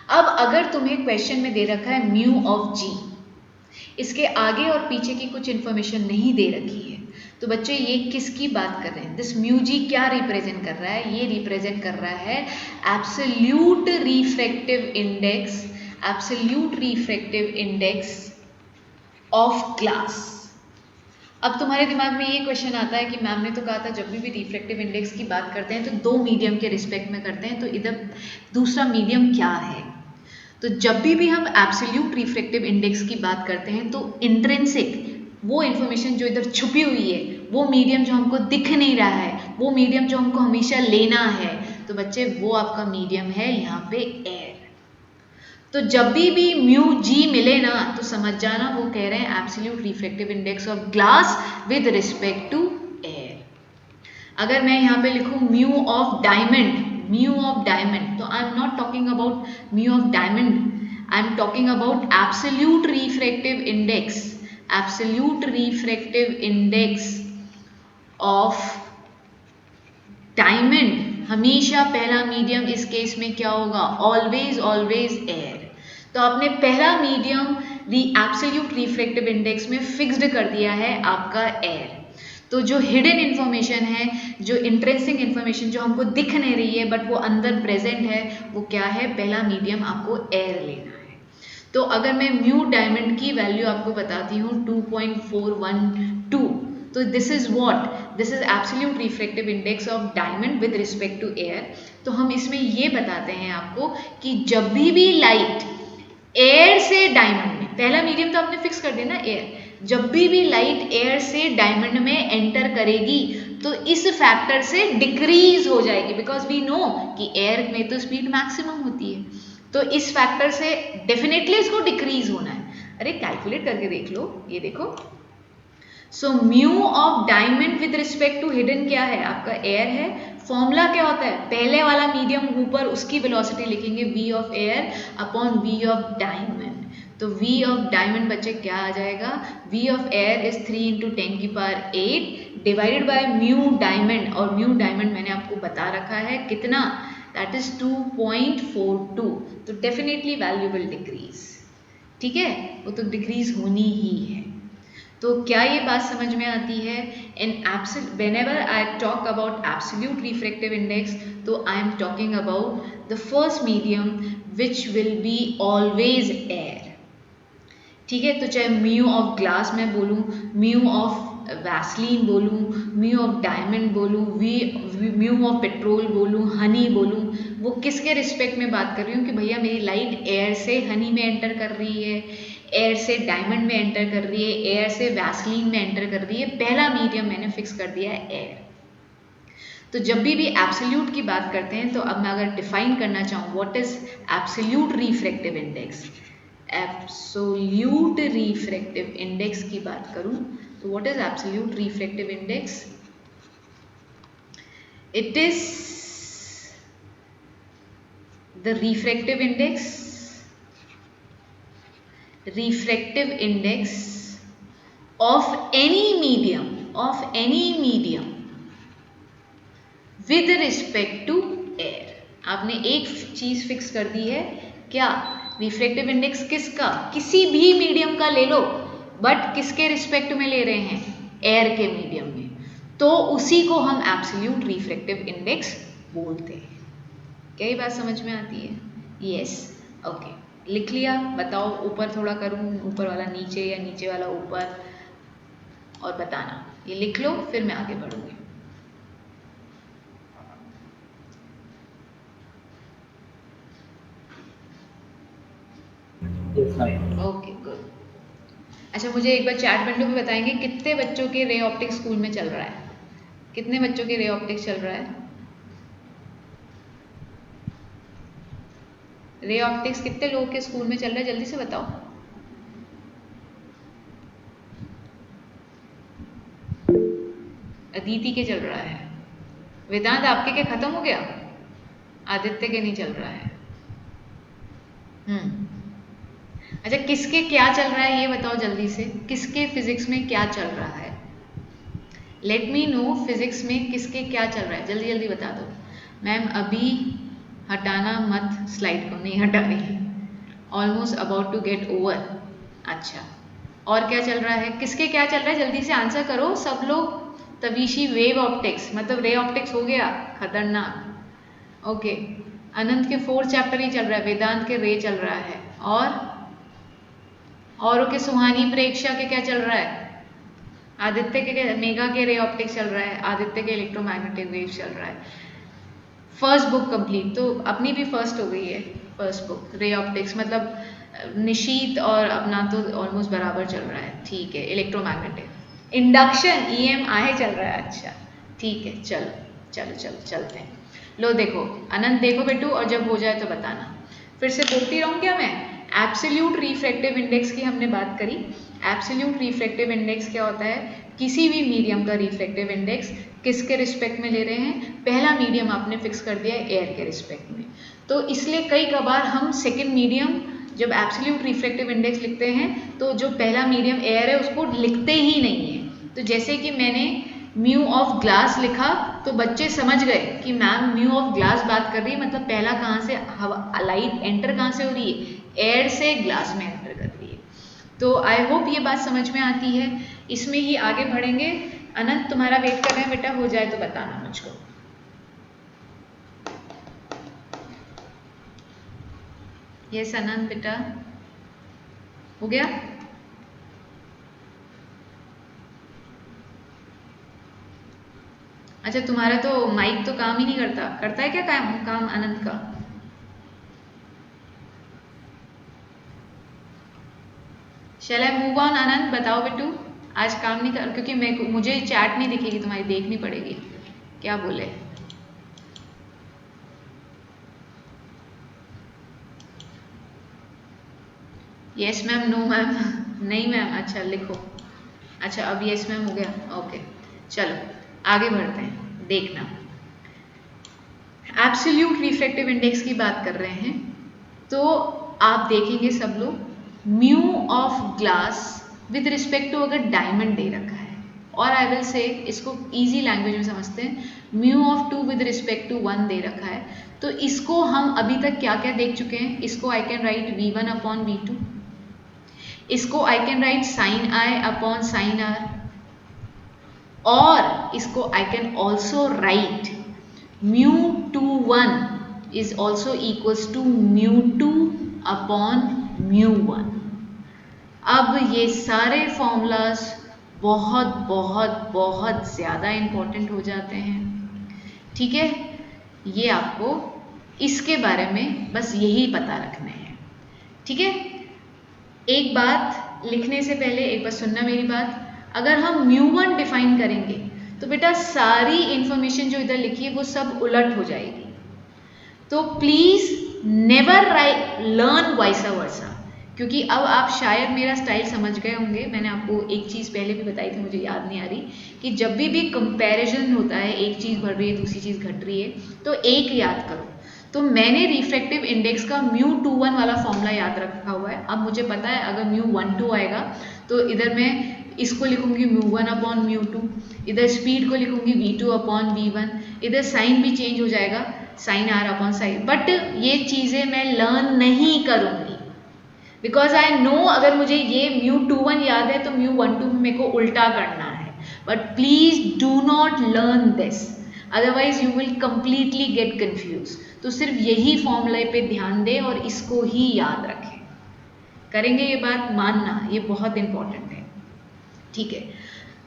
अब अगर तुम्हें क्वेश्चन में दे रखा है म्यू ऑफ जी, इसके आगे और पीछे की कुछ इन्फॉर्मेशन नहीं दे रखी है, तो बच्चे ये किसकी बात कर रहे हैं? दिस म्यू जी क्या रिप्रेजेंट कर रहा है? ये रिप्रेजेंट कर रहा है absolute refractive index, absolute refractive index of glass. अब तुम्हारे दिमाग में ये क्वेश्चन आता है कि मैम ने तो कहा था जब भी रिफ्रैक्टिव इंडेक्स की बात करते हैं तो दो मीडियम के रिस्पेक्ट में करते हैं, तो इधर दूसरा मीडियम क्या है? तो जब भी हम एब्सोल्यूट रिफ्रैक्टिव इंडेक्स की बात करते हैं तो इंट्रिंसिक वो इन्फॉर्मेशन जो इधर छुपी हुई है, वो मीडियम जो हमको दिख नहीं रहा है, वो मीडियम जो हमको हमेशा लेना है, तो बच्चे वो आपका मीडियम है यहाँ पे एयर। तो जब भी म्यू जी मिले ना तो समझ जाना वो कह रहे हैं absolute refractive index of glass with respect to air. अगर मैं यहाँ पे लिखूँ mu of diamond, mu of diamond, तो I am not talking about mu of diamond, I am talking about absolute refractive index, absolute refractive index of diamond. हमेशा पहला मीडियम इस केस में क्या होगा? Always always air. तो आपने पहला मीडियम एब्सोल्यूट रिफ्रैक्टिव इंडेक्स में फिक्स्ड कर दिया है आपका एयर। तो जो हिडन इन्फॉर्मेशन है, जो इंट्रिंसिक इन्फॉर्मेशन जो हमको दिख नहीं रही है बट वो अंदर प्रेजेंट है, वो क्या है? पहला मीडियम आपको एयर लेना है। तो अगर मैं म्यू डायमंड की वैल्यू आपको बताती हूँ 2.412, तो this is what? This is absolute refractive index of diamond with respect to air. तो हम इसमें ये बताते हैं आपको कि जब भी लाइट एयर से डायमंड में, पहला मीडियम तो आपने फिक्स कर दिया ना एयर, जब भी लाइट एयर से डायमंड में एंटर करेगी तो इस फैक्टर से डिक्रीज हो जाएगी, बिकॉज वी नो कि एयर में तो स्पीड मैक्सिमम होती है, तो इस फैक्टर से डेफिनेटली इसको डिक्रीज होना है। अरे कैलकुलेट करके देख लो, ये देखो। So mu of diamond with respect to hidden क्या है? आपका एयर है। फॉर्मूला क्या होता है? पहले वाला मीडियम ऊपर उसकी वेलोसिटी लिखेंगे v of air upon v of diamond. तो v ऑफ डायमंड बच्चे क्या आ जाएगा? v of air is 3 × 10⁸ divided by mu diamond, और म्यू डायमंड मैंने आपको बता रखा है कितना, दैट इज 2.42। तो डेफिनेटली वैल्यू विल डिक्रीज, ठीक है, वो तो डिक्रीज होनी ही है। तो क्या ये बात समझ में आती है? इन whenever I talk about absolute refractive index, तो I am talking about the first medium which will be always air, ठीक है। तो चाहे म्यू ऑफ ग्लास में बोलूँ, म्यू ऑफ वैसलीन बोलूँ, म्यू ऑफ डायमंड बोलूँ, म्यू ऑफ पेट्रोल बोलूँ, हनी बोलूँ, वो किसके रिस्पेक्ट में बात कर रही हूँ कि भैया मेरी लाइट एयर से हनी में एंटर कर रही है, एयर से डायमंड में एंटर कर रही है, एयर से वैसलीन में एंटर कर रही है। पहला मीडियम मैंने फिक्स कर दिया है एयर। तो जब भी एब्सोल्यूट की बात करते हैं, तो अब मैं अगर डिफाइन करना चाहूँ what is absolute refractive index, absolute refractive index की बात करूँ तो what is absolute refractive index? It is the refractive index of any medium with respect to air। आपने एक चीज फिक्स कर दी है क्या? रिफ्रैक्टिव इंडेक्स किसका, किसी भी मीडियम का ले लो, बट किसके रिस्पेक्ट में ले रहे हैं, एयर के मीडियम में, तो उसी को हम एब्सोल्यूट रिफ्रैक्टिव इंडेक्स बोलते हैं। क्या ये बात समझ में आती है? यस, ओके, लिख लिया? बताओ, ऊपर थोड़ा करूँ, ऊपर वाला नीचे या नीचे वाला ऊपर, और बताना। ये लिख लो, फिर मैं आगे बढ़ूंगी। Okay, good. अच्छा, मुझे एक बार चैट विंडो में बताएंगे कितने बच्चों के रे ऑप्टिक्स स्कूल में चल रहा है? कितने बच्चों के रे ऑप्टिक्स चल रहा है? रे ऑप्टिक्स कितने लोग के स्कूल में चल रहा है, जल्दी से बताओ। अदिति के चल रहा है। वेदांत, आपके के खत्म हो गया? आदित्य के नहीं चल रहा है। अच्छा, किसके क्या चल रहा है ये बताओ जल्दी से, किसके फिजिक्स में क्या चल रहा है? लेट मी नो, फिजिक्स में किसके क्या चल रहा है, जल्दी जल्दी बता दो। मैम अभी हटाना मत, स्लाइड को नहीं हटा रही, almost about to get over. अच्छा, और क्या चल रहा है, किसके क्या चल रहा है, जल्दी से आंसर करो सब लोग। तविशी, वेव ऑप्टिक्स मतलब रे ऑप्टिक्स हो गया खतरनाक। ओके, अनंत के 4th चैप्टर ही चल रहा है, वेदांत के रे चल रहा है, और के सुहानी प्रेक्षा के क्या चल रहा है, आदित्य के मेगा के रे ऑप्टिक्स चल रहा है, आदित्य के इलेक्ट्रोमैग्नेटिक वेव चल रहा है। फर्स्ट बुक कंप्लीट, तो अपनी भी फर्स्ट हो गई है फर्स्ट बुक, रे ऑप्टिक्स मतलब निशीत और अपना तो ऑलमोस्ट बराबर चल रहा है। ठीक है, इलेक्ट्रोमैग्नेटिक, इंडक्शन EMI चल रहा है। अच्छा ठीक है, चलो चलो चलो चलते हैं। लो देखो अनंत, देखो बेटू, और जब हो जाए तो बताना। फिर से बोलती रहूँ क्या मैं? एब्सोल्यूट रिफ्रैक्टिव इंडेक्स की हमने बात करी। एब्सोल्यूट रिफ्रैक्टिव इंडेक्स क्या होता है? किसी भी मीडियम का रिफ्रैक्टिव इंडेक्स किसके रिस्पेक्ट में ले रहे हैं? पहला मीडियम आपने फिक्स कर दिया है एयर के रिस्पेक्ट में, तो इसलिए कई कबार हम सेकेंड मीडियम जब एब्सोल्यूट रिफ्रैक्टिव इंडेक्स लिखते हैं तो जो पहला मीडियम एयर है उसको लिखते ही नहीं है। तो जैसे कि मैंने म्यू ऑफ ग्लास लिखा तो बच्चे समझ गए कि मैम म्यू ऑफ ग्लास बात कर रही है, मतलब पहला कहाँ से हवा, लाइट एंटर कहाँ से हो रही है? एयर से ग्लास में एंटर कर रही है। तो आई होप ये बात समझ में आती है। इसमें ही आगे बढ़ेंगे। अनंत तुम्हारा वेट कर रहे हैं बेटा, हो जाए तो बताना मुझको। यस अनंत बेटा, हो गया? अच्छा, तुम्हारा तो माइक तो काम ही नहीं करता, करता है क्या काम अनंत का? शैल आई मूव ऑन? आनंद बताओ बेटू, आज काम नहीं कर, क्योंकि मुझे चैट नहीं दिखेगी तुम्हारी, देखनी पड़ेगी क्या बोले। यस मैम, नो मैम, नहीं मैम। अच्छा लिखो। अच्छा अब यस मैम हो गया, ओके चलो आगे बढ़ते हैं। देखना, एब्सोल्यूट रिफ्रैक्टिव इंडेक्स की बात कर रहे हैं, तो आप देखेंगे सब लोग, mu of glass with respect to अगर डायमंड दे रखा है, और आई विल से इसको इजी लैंग्वेज में समझते हैं, mu of 2 with respect to 1 दे रखा है, तो इसको हम अभी तक क्या क्या देख चुके हैं? इसको I can write V1 upon V2, इसको I can write sine I upon sine R, और इसको I can also write μ21 is also equals to μ2 upon μ1। अब ये सारे फॉर्मूलाज बहुत बहुत बहुत ज़्यादा इम्पोर्टेंट हो जाते हैं, ठीक है? ये आपको इसके बारे में बस यही पता रखने हैं, ठीक है? एक बात लिखने से पहले एक बार सुनना मेरी बात, अगर हम μ1 डिफाइन करेंगे तो बेटा सारी इंफॉर्मेशन जो इधर लिखी है वो सब उलट हो जाएगी। तो please never write learn vice versa, क्योंकि अब आप शायद मेरा स्टाइल समझ गए होंगे। मैंने आपको एक चीज़ पहले भी बताई थी, मुझे याद नहीं आ रही, कि जब भी कंपैरिजन होता है, एक चीज़ बढ़ रही है दूसरी चीज़ घट रही है, तो एक याद करो। तो मैंने रिफ्रैक्टिव इंडेक्स का μ21 वाला फॉर्मूला याद रखा हुआ है। अब मुझे पता है अगर μ12 आएगा तो इधर मैं इसको लिखूंगी μ1 अपॉन μ2, इधर स्पीड को लिखूंगी v2 अपॉन v1, इधर साइन भी चेंज हो जाएगा sine R upon sine, but ये चीज़ें मैं लर्न नहीं करूंगी, बिकॉज आई नो अगर मुझे ये μ21 याद है तो μ12 में मेरे को उल्टा करना है. But please do not learn this, otherwise you will completely get confuse. तो सिर्फ यही फॉर्मूले पे ध्यान दें और इसको ही याद रखें. करेंगे ये बात, मानना ये बहुत इंपॉर्टेंट है. ठीक है,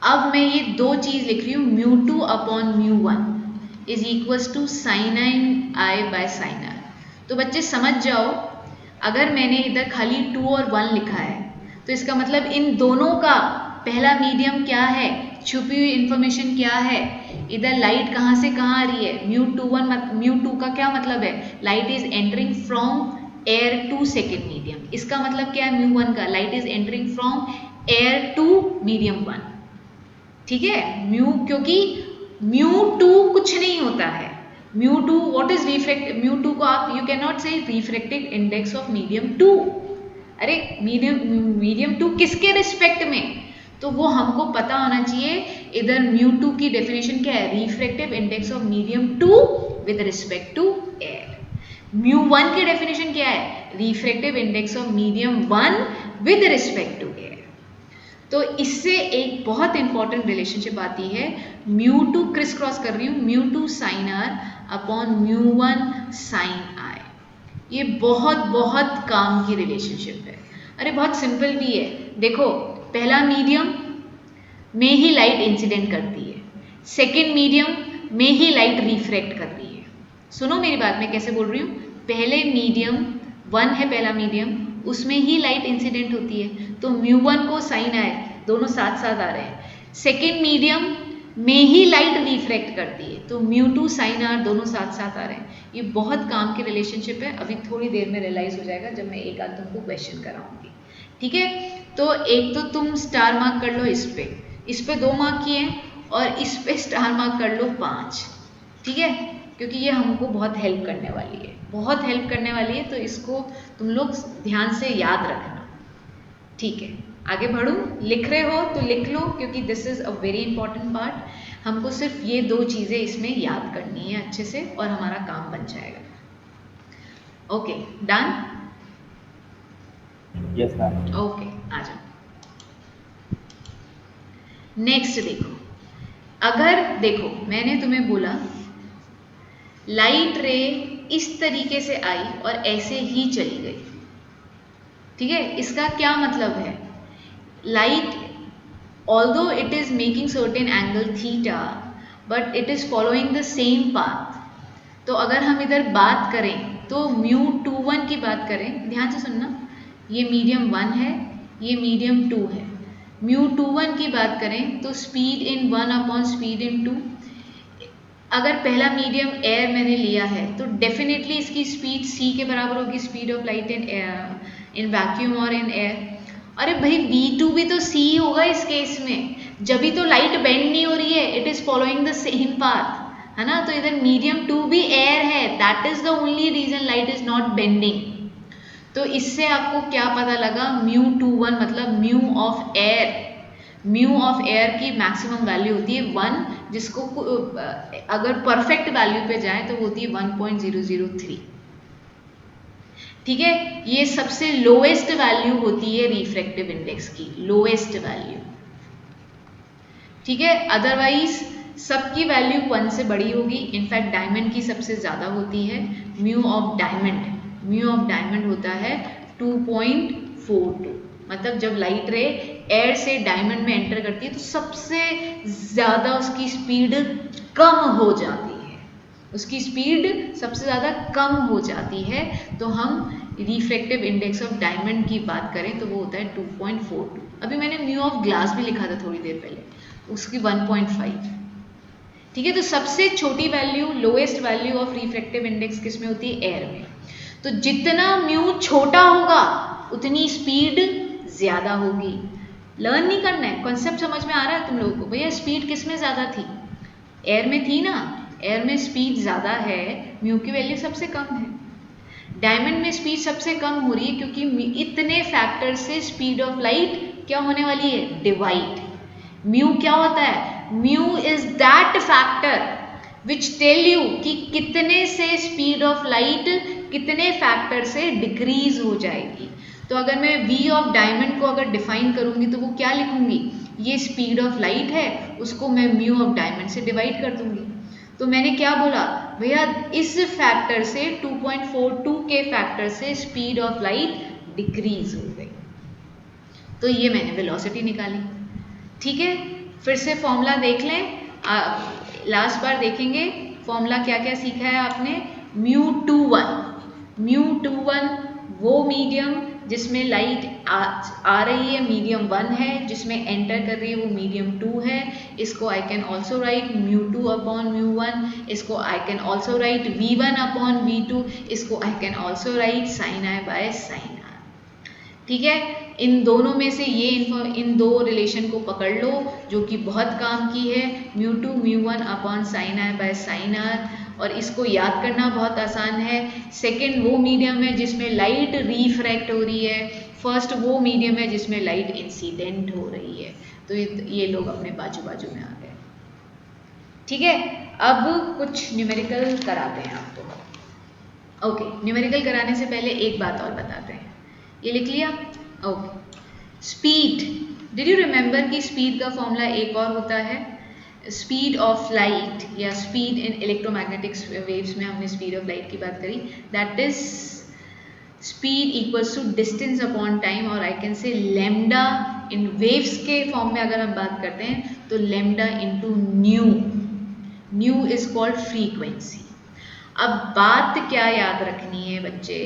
अब मैं ये दो चीज लिख रही हूँ, μ2 upon μ1 is equals to sin i by sin r. तो बच्चे समझ जाओ, अगर मैंने इधर खाली 2 और 1 लिखा है तो इसका मतलब इन दोनों का पहला मीडियम क्या है, छुपी हुई इंफॉर्मेशन क्या है, इधर लाइट कहाँ से कहाँ आ रही है. μ2 का क्या मतलब है, light is entering from air to second medium. इसका मतलब क्या है μ1 का, light is entering from air to medium 1. ठीक है, क्योंकि μ2 कुछ नहीं होता है. μ2 व्हाट इज रिफ्रेक्ट, μ2 को आप यू कैन नॉट से रिफ्रेक्टिव इंडेक्स ऑफ मीडियम 2. अरे मीडियम 2 किसके रिस्पेक्ट में, तो वो हमको पता होना चाहिए. इधर μ2 की डेफिनेशन क्या है, refractive index of medium 2 with respect to air. μ1 की डेफिनेशन क्या है, refractive index of medium 1 with respect to air. तो इससे एक बहुत इंपॉर्टेंट रिलेशनशिप आती है, μ2 क्रिस क्रॉस कर रही हूँ, μ2 sin r upon μ1 sin i. ये बहुत बहुत काम की रिलेशनशिप है. अरे बहुत सिंपल भी है. देखो, पहला मीडियम में ही लाइट इंसिडेंट करती है, सेकेंड मीडियम में ही लाइट रिफ्रैक्ट कर रही है. सुनो मेरी बात, मैं कैसे बोल रही हूँ. पहले मीडियम 1 है, पहला मीडियम, उसमें ही लाइट इंसिडेंट होती है, तो μ1 को sin i दोनों साथ साथ आ रहे हैं. सेकेंड मीडियम में ही लाइट रिफ्रैक्ट करती है, तो μ2 sin r दोनों साथ साथ आ रहे हैं. ये बहुत काम की रिलेशनशिप है. अभी थोड़ी देर में रियलाइज हो जाएगा जब मैं एक आध तुमको क्वेश्चन कराऊंगी. ठीक है, तो एक तो तुम स्टार मार्क कर लो इस पे 2 मार्क किए और इस पे स्टार मार्क कर लो 5. ठीक है, क्योंकि ये हमको बहुत हेल्प करने वाली है, बहुत हेल्प करने वाली है. तो इसको तुम लोग ध्यान से याद रखना. ठीक है, आगे बढ़ूँ, लिख रहे हो तो लिख लो, क्योंकि this is a very important part. हमको सिर्फ ये 2 चीज़ें इसमें याद करनी है अच्छे से और हमारा काम बन जाएगा. Okay, done. Yes ma'am. Okay, आ जाओ. नेक्स्ट देखो, अगर देखो मैंने तुम्हें बोला लाइट रे इस तरीके से आई और ऐसे ही चली गई. ठीक है, इसका क्या मतलब है, light although it is making certain angle theta but it is following the same path. तो अगर हम इधर बात करें तो μ21 की बात करें, ध्यान से सुनना, ये मीडियम 1 है, ये मीडियम 2 है. μ21 की बात करें तो speed in 1 upon speed in 2. अगर पहला मीडियम एयर मैंने लिया है तो डेफिनेटली इसकी स्पीड c के बराबर होगी, speed of light in vacuum और इन एयर. अरे भाई v2 भी तो c होगा इस केस में, जब भी तो लाइट बेंड नहीं हो रही है, it is following the same path, है ना. तो इधर मीडियम 2 भी एयर है, that is the only reason light is not bending. तो इससे आपको क्या पता लगा, μ21 मतलब mu of air. Mu of air की मैक्सिमम वैल्यू होती है 1, जिसको अगर परफेक्ट वैल्यू पे जाए तो वो होती है 1.003. ठीक है, ये सबसे लोएस्ट वैल्यू होती है रिफ्रैक्टिव इंडेक्स की, लोएस्ट वैल्यू. ठीक है, अदरवाइज सबकी वैल्यू 1 से बड़ी होगी. इनफैक्ट डायमंड की सबसे ज़्यादा होती है. म्यू ऑफ डायमंड होता है 2.42. मतलब जब लाइट रे एयर से डायमंड में एंटर करती है तो सबसे ज़्यादा उसकी स्पीड कम हो जाती है, उसकी स्पीड सबसे ज़्यादा कम हो जाती है. तो हम रिफ्रैक्टिव इंडेक्स ऑफ डायमंड की बात करें तो वो होता है 2.42. अभी मैंने म्यू ऑफ ग्लास भी लिखा था थोड़ी देर पहले, उसकी 1.5. ठीक है, तो सबसे छोटी value, lowest value of refractive index किस में होती है, एयर में. तो जितना म्यू छोटा होगा उतनी स्पीड ज़्यादा होगी. लर्न नहीं करना है, कॉन्सेप्ट समझ में आ रहा है तुम लोगों को. भैया स्पीड किस में ज़्यादा थी, एयर में थी ना. एयर में स्पीड ज़्यादा है, म्यू की वैल्यू सबसे कम है. डायमंड में स्पीड सबसे कम हो रही है क्योंकि इतने फैक्टर से स्पीड ऑफ लाइट क्या होने वाली है, डिवाइड. म्यू क्या होता है, mu is that factor which tell you कि कितने से स्पीड ऑफ लाइट कितने फैक्टर से डिक्रीज हो जाएगी. तो अगर मैं V ऑफ डायमंड को अगर डिफाइन करूंगी तो वो क्या लिखूंगी, ये स्पीड ऑफ लाइट है, उसको मैं म्यू ऑफ डायमंड से डिवाइड कर दूंगी। तो मैंने क्या बोला भैया, इस फैक्टर से 2.42 के फैक्टर से स्पीड ऑफ लाइट डिक्रीज हो गई, तो ये मैंने वेलोसिटी निकाली। ठीक है, फिर से फॉर्मूला देख लें, लास्ट बार देखेंगे फॉर्मूला क्या क्या सीखा है आपने। μ21 वो मीडियम जिसमें लाइट आ रही है मीडियम 1 है, जिसमें एंटर कर रही है वो मीडियम 2 है। इसको I can also write μ2 upon μ1, इसको I can also write v1 upon v2, इसको I can also write sin i by sin r। ठीक है, इन दोनों में से इन दो रिलेशन को पकड़ लो जो कि बहुत काम की है, μ2 μ1 upon sin i by sin r, और इसको याद करना बहुत आसान है। सेकंड वो मीडियम है जिसमें लाइट रिफ्रैक्ट हो रही है, फर्स्ट वो मीडियम है जिसमें लाइट इंसिडेंट हो रही है। तो ये लोग अपने बाजू बाजू में आ गए। ठीक है, अब कुछ न्यूमेरिकल कराते हैं आपको। ओके, न्यूमेरिकल कराने से पहले एक बात और बताते हैं, ये लिख लिया। Okay, speed, did you remember कि स्पीड का फॉर्मूला एक और होता है, स्पीड ऑफ लाइट या स्पीड इन इलेक्ट्रोमैग्नेटिक वेव्स में हमने स्पीड ऑफ लाइट की बात करी, that is speed equals to distance upon time, और आई कैन से लैम्डा इन वेव्स के फॉर्म में अगर हम बात करते हैं तो lambda into nu, nu is called frequency. अब बात क्या याद रखनी है बच्चे,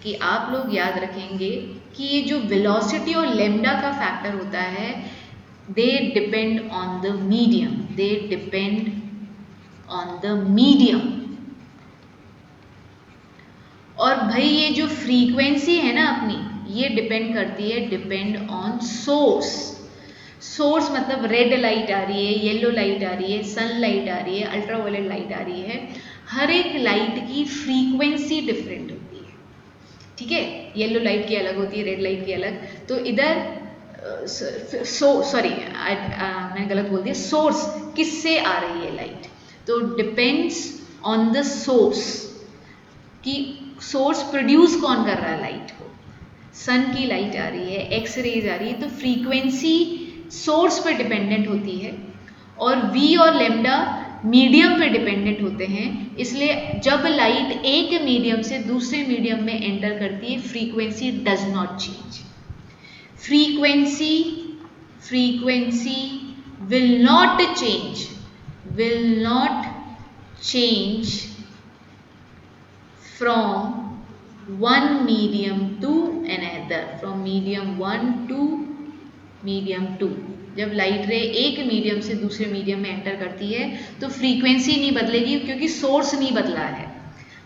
कि आप लोग याद रखेंगे कि ये जो वेलोसिटी और लैम्डा का फैक्टर होता है, they depend on the medium, they depend on the medium. और भाई ये जो फ्रीक्वेंसी है ना अपनी, ये डिपेंड करती है, डिपेंड ऑन सोर्स। सोर्स मतलब रेड लाइट आ रही है, येलो लाइट आ रही है, सन लाइट आ रही है, अल्ट्रावायलेट लाइट आ रही है, हर एक लाइट की फ्रीक्वेंसी डिफरेंट होती है। ठीक है, येलो लाइट की अलग होती है, रेड लाइट की अलग। तो इधर सॉरी मैंने गलत बोल दिया, सोर्स किससे आ रही है लाइट, तो डिपेंड्स ऑन द सोर्स, कि सोर्स प्रोड्यूस कौन कर रहा है लाइट को। सन की लाइट आ रही है, एक्स रेज आ रही है, तो फ्रीक्वेंसी सोर्स पर डिपेंडेंट होती है, और वी और लैम्डा मीडियम पे डिपेंडेंट होते हैं। इसलिए जब लाइट एक मीडियम से दूसरे मीडियम में एंटर करती है, frequency does not change. Frequency will not change from one medium to another, from medium 1 to medium 2। जब लाइट रे एक मीडियम से दूसरे मीडियम में एंटर करती है तो फ्रीक्वेंसी नहीं बदलेगी, क्योंकि सोर्स नहीं बदला है।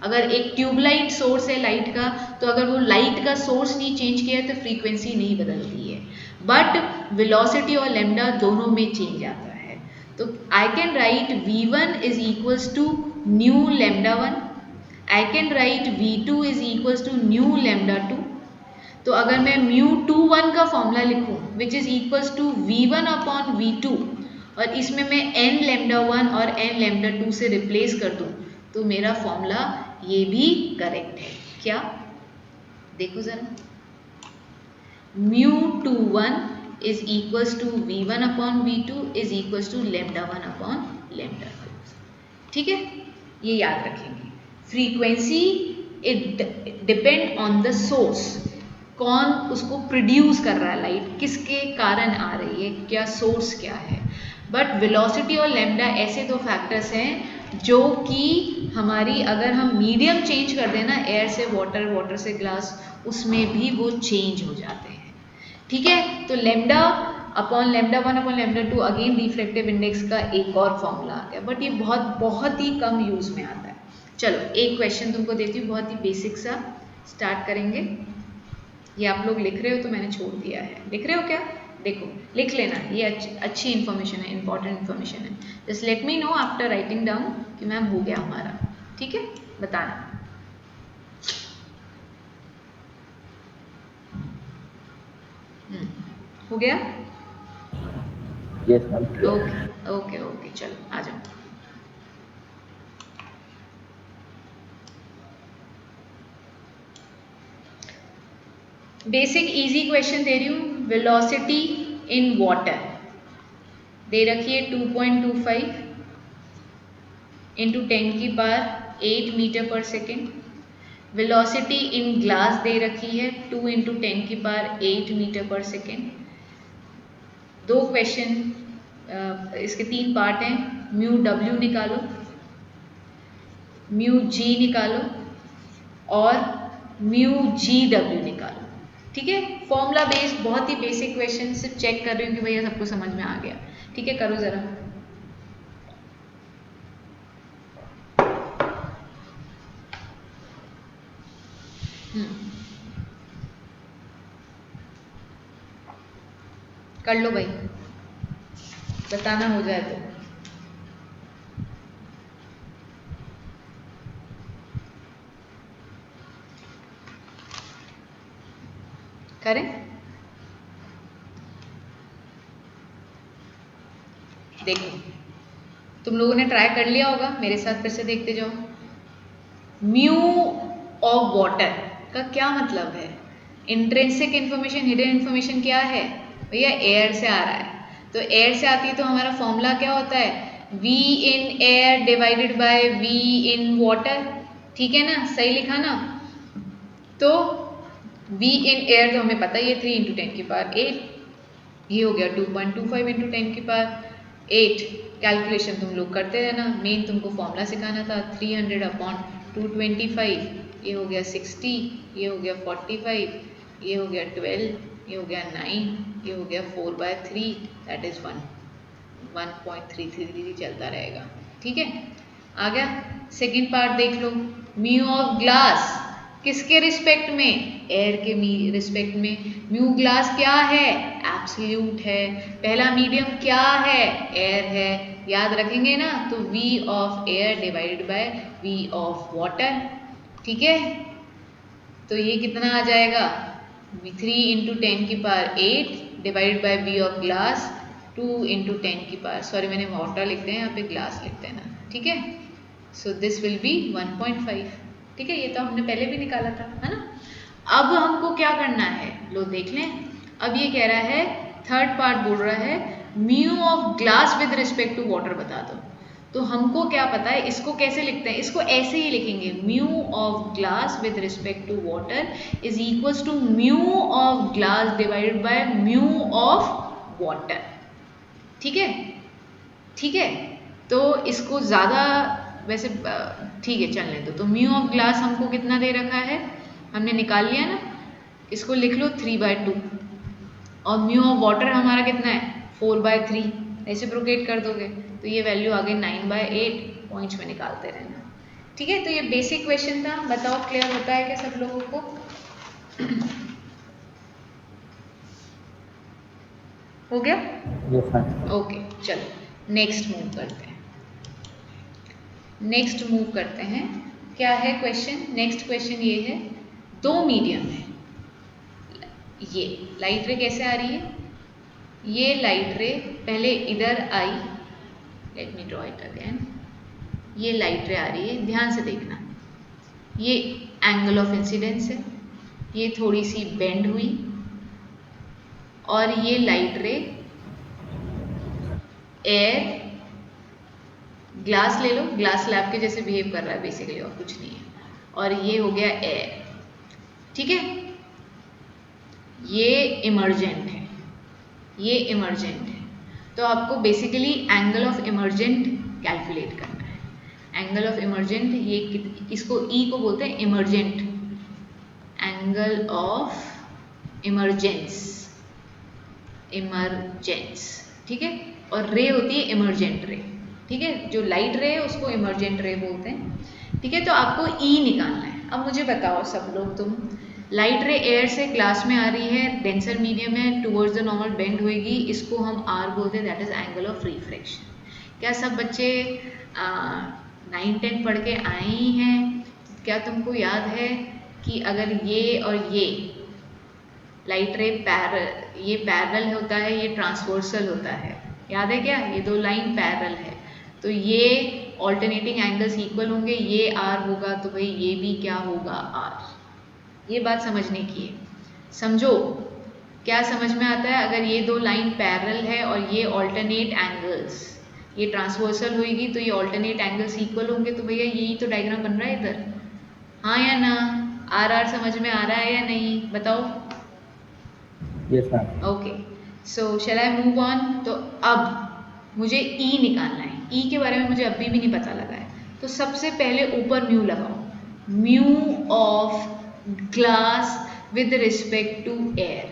अगर एक ट्यूबलाइट सोर्स है लाइट का, तो अगर वो लाइट का सोर्स नहीं चेंज किया है तो फ्रीक्वेंसी नहीं बदलती है, बट वेलोसिटी और लैम्डा दोनों में चेंज आता है। तो I can write v1 is equals to nu lambda 1, I can write v2 is equals to nu lambda 2। तो अगर मैं μ21 का फॉर्मूला लिखूं which is equals to v1 upon v2, और इसमें मैं n लैम्डा 1 और n लैम्डा 2 से रिप्लेस कर दूं, तो मेरा फॉर्मूला ये भी करेक्ट है। क्या, देखो जरा, μ21 is equals to v1 upon v2 is equals to lambda 1 upon lambda 2। ठीक है, ये याद रखेंगे। Frequency it depend on the source, कौन उसको प्रोड्यूस कर रहा है, लाइट किसके कारण आ रही है, क्या सोर्स क्या है। बट वेलोसिटी और लैम्डा ऐसे दो फैक्टर्स हैं जो कि हमारी, अगर हम मीडियम चेंज कर देना, एयर से वाटर, वाटर से ग्लास, उसमें भी वो चेंज हो जाते हैं। ठीक है, तो lambda upon lambda 1 upon lambda 2 again refractive index का एक और फॉर्मूला आ गया, बट ये बहुत ही कम यूज में आता है। चलो एक क्वेश्चन तुमको देती हूँ, बहुत ही बेसिक सा स्टार्ट करेंगे। ये आप लोग लिख रहे हो तो मैंने छोड़ दिया है, लिख रहे हो क्या, देखो लिख लेना, ये अच्छी इन्फॉर्मेशन है, इंपॉर्टेंट इन्फॉर्मेशन है। Just let me know after writing down कि मैम हो गया हमारा। ठीक है, बताना। हो गया? Yes ma'am. Okay okay okay, चलो आ जाओ। बेसिक इजी क्वेश्चन दे रही हूँ। वेलोसिटी इन वाटर दे रखी है 2.25 इंटू 10⁻8 मीटर पर सेकेंड। वेलोसिटी इन ग्लास दे रखी है 2 इंटू 10⁻8 मीटर पर सेकेंड। दो क्वेश्चन, इसके 3 पार्ट हैं। म्यू डब्ल्यू निकालो, म्यू जी निकालो और म्यू जी डब्ल्यू निकालो। ठीक है, फॉर्मूला बेस्ड बहुत ही बेसिक क्वेश्चन, सिर्फ चेक कर रही हूँ कि भैया सबको समझ में आ गया। ठीक है, करो जरा। कर लो भाई, बताना हो जाए तो। करें? देखो, तुम लोगों ने ट्राई कर लिया होगा, मेरे साथ फिर से देखते जाओ। म्यू ऑफ वाटर का क्या मतलब है? इंट्रिंसिक इन्फॉर्मेशन, हिडन इन्फॉर्मेशन क्या है भैया? एयर से आ रहा है, तो एयर से आती है तो हमारा फॉर्मूला क्या होता है? V in air divided by V in water. ठीक है ना, सही लिखा ना? तो V इन एयर तो हमें पता ही है 3 इंटू 10⁸8, ये हो गया 2.25 इंटू 10⁸8। कैलकुलेशन तुम लोग करते रहना, मेन तुमको फॉर्मूला सिखाना था। 300/225, ये हो गया 60, ये हो गया 45, ये हो गया 12, ये हो गया 9, ये हो गया 4/3, दैट इज 1.333 चलता रहेगा। ठीक है, आ गया। सेकेंड पार्ट देख लो। म्यू ऑफ ग्लास किसके रिस्पेक्ट में? एयर के रिस्पेक्ट में। म्यू ग्लास क्या है? एब्सोल्यूट है। पहला मीडियम क्या है? एयर है। याद रखेंगे ना? तो V of air divided by V of water. ठीक है, तो ये कितना आ जाएगा? 3 into 10⁸8 divided by V of glass 2 into 10⁻, sorry मैंने वाटर लिखते हैं यहाँ पे, ग्लास लिखते हैं ना। ठीक है, सो दिस विल बी 1.5। ठीक है, ये तो हमने पहले भी निकाला था, है ना? अब हमको क्या करना है, लो देख लें। अब ये कह रहा है, थर्ड पार्ट बोल रहा है mu of glass with respect to water बता दो। तो हमको क्या पता है, इसको कैसे लिखते हैं? इसको ऐसे ही लिखेंगे, mu of glass with respect to water is equals to mu of glass divided by mu of water. ठीक है, ठीक है, तो इसको ज़्यादा वैसे ठीक है चलने दो। तो म्यू ऑफ ग्लास हमको कितना दे रखा है, हमने निकाल लिया ना, इसको लिख लो 3/2, और म्यू ऑफ वाटर हमारा कितना है? 4/3। रेसिप्रोकेट कर दोगे तो ये वैल्यू आ गई 9/8। पॉइंट्स में निकालते रहना। ठीक है, तो ये बेसिक क्वेश्चन था। बताओ क्लियर होता है क्या सब लोगों को? हो गया? ओके, चलो नेक्स्ट मूव करते हैं। नेक्स्ट मूव करते हैं, क्या है क्वेश्चन? नेक्स्ट क्वेश्चन ये है, दो मीडियम है। ये लाइट रे कैसे आ रही है? ये लाइट रे पहले इधर आई, let me draw it again. ये लाइट रे आ रही है, ध्यान से देखना। ये एंगल ऑफ इंसिडेंस है, ये थोड़ी सी बेंड हुई, और ये लाइट रे एयर, ग्लास ले लो, ग्लास स्लैब के जैसे बिहेव कर रहा है बेसिकली, और कुछ नहीं है। और ये हो गया एयर। ठीक है, ये इमर्जेंट है, ये इमर्जेंट है। तो आपको basically angle of emergent calculate करना है। एंगल ऑफ इमर्जेंट, ये इसको ई को बोलते हैं emergent, angle of emergence, emergence. ठीक है, और रे होती है इमर्जेंट रे। ठीक है, जो लाइट रे है उसको इमर्जेंट रे बोलते हैं। ठीक है, तो आपको ई निकालना है। अब मुझे बताओ सब लोग, तुम लाइट रे एयर से ग्लास में आ रही है, डेंसर मीडियम है, टुवर्ड्स द नॉर्मल बेंड होएगी, इसको हम आर बोलते हैं, that is angle of refraction. क्या सब बच्चे 9-10 पढ़ के आए ही हैं? क्या तुमको याद है कि अगर ये और ये लाइट रे ये पैरेलल होता है, ये ट्रांसवर्सल होता है, याद है क्या? ये दो लाइन पैरेलल है, तो ये ऑल्टरनेटिंग एंगल्स इक्वल होंगे, ये आर होगा तो भाई ये भी क्या होगा? आर। ये बात समझने की है। समझो क्या समझ में आता है? अगर ये दो लाइन पैरेलल है और ये ऑल्टरनेट एंगल्स, ये ट्रांसवर्सल होगी तो ये ऑल्टरनेट एंगल्स इक्वल होंगे, तो भैया यही तो डायग्राम बन रहा है इधर। हाँ या ना? आर समझ में आ रहा है या नहीं बताओ? Yes ma'am. Okay, so shall I move on? तो अब मुझे ई निकालना है। ई के बारे में मुझे अभी भी नहीं पता लगा है, तो सबसे पहले ऊपर म्यू लगाओ, mu of glass with respect to air.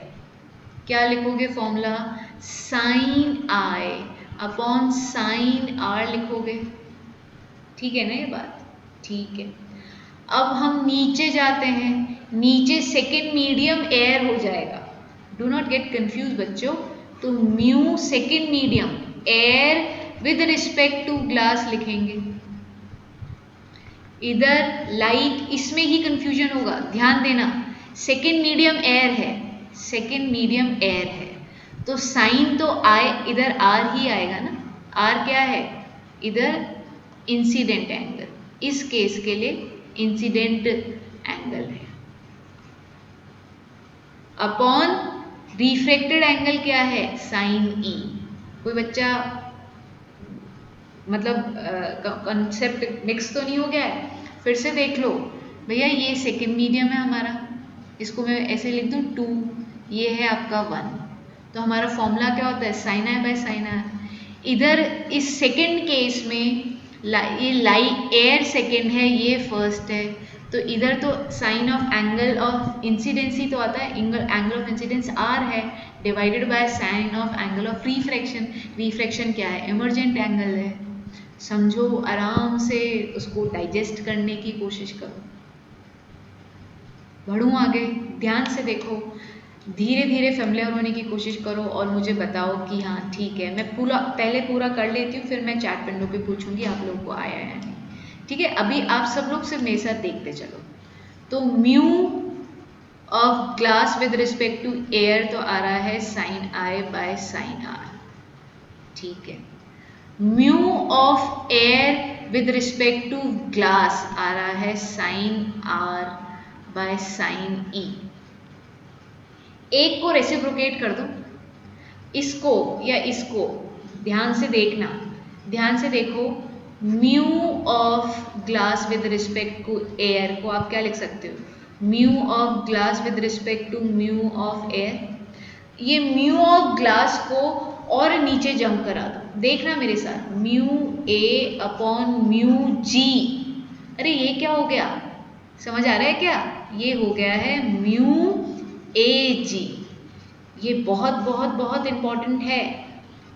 क्या लिखोगे formula? Sine i upon sine r लिखोगे। ठीक है ना ये बात? ठीक है। अब हम नीचे जाते हैं, नीचे सेकेंड मीडियम एयर हो जाएगा। डू नॉट गेट कंफ्यूज बच्चों। तो mu second medium air with respect to glass लिखेंगे। इधर लाइट, इसमें ही कंफ्यूजन होगा, ध्यान देना। सेकेंड मीडियम एयर है, सेकेंड मीडियम एयर है, तो साइन तो आए, इधर आर ही आएगा ना। आर क्या है? इधर इंसिडेंट एंगल, इस केस के लिए इंसिडेंट एंगल है। अपॉन रिफ्रैक्टेड एंगल क्या है? साइन ई। कोई बच्चा मतलब कॉन्सेप्ट मिक्स तो नहीं हो गया है? फिर से देख लो भैया, ये सेकेंड मीडियम है हमारा, इसको मैं ऐसे लिख दूँ 2, ये है आपका 1, तो हमारा फॉर्मूला क्या होता है? Sine I by sine r. इधर इस सेकेंड केस में ये लाइट एयर सेकेंड है, ये फर्स्ट है, तो इधर तो साइन ऑफ एंगल ऑफ इंसिडेंसी तो आता है, एंगल ऑफ इंसिडेंस आर है, divided by sine of angle of refraction. Refraction क्या है? इमर्जेंट एंगल है। समझो, आराम से उसको डाइजेस्ट करने की कोशिश करो। बढ़ूँ आगे? ध्यान से देखो, धीरे धीरे फेमिलियर होने की कोशिश करो और मुझे बताओ कि हाँ ठीक है। मैं पहले पूरा कर लेती हूँ, फिर मैं चैट विंडो पे पूछूंगी आप लोगों को आया या नहीं। ठीक है, अभी आप सब लोग सिर्फ मेरे साथ देखते चलो। तो mu of glass with respect to air तो आ रहा है sine I by sine are. ठीक है, mu of air with respect to glass आ रहा है sine are by sine E. एक को रेसिप्रोकेट कर दो, इसको या इसको, ध्यान से देखना, ध्यान से देखो। Mu of glass with respect to air को आप क्या लिख सकते हो? Mu of glass with respect to mu of air. ये म्यू ऑफ ग्लास को और नीचे जंप करा दो, देखना मेरे साथ, mu a upon mu g. अरे ये क्या हो गया, समझ आ रहा है क्या? ये हो गया है म्यू ए जी। ये बहुत बहुत बहुत इंपॉर्टेंट है।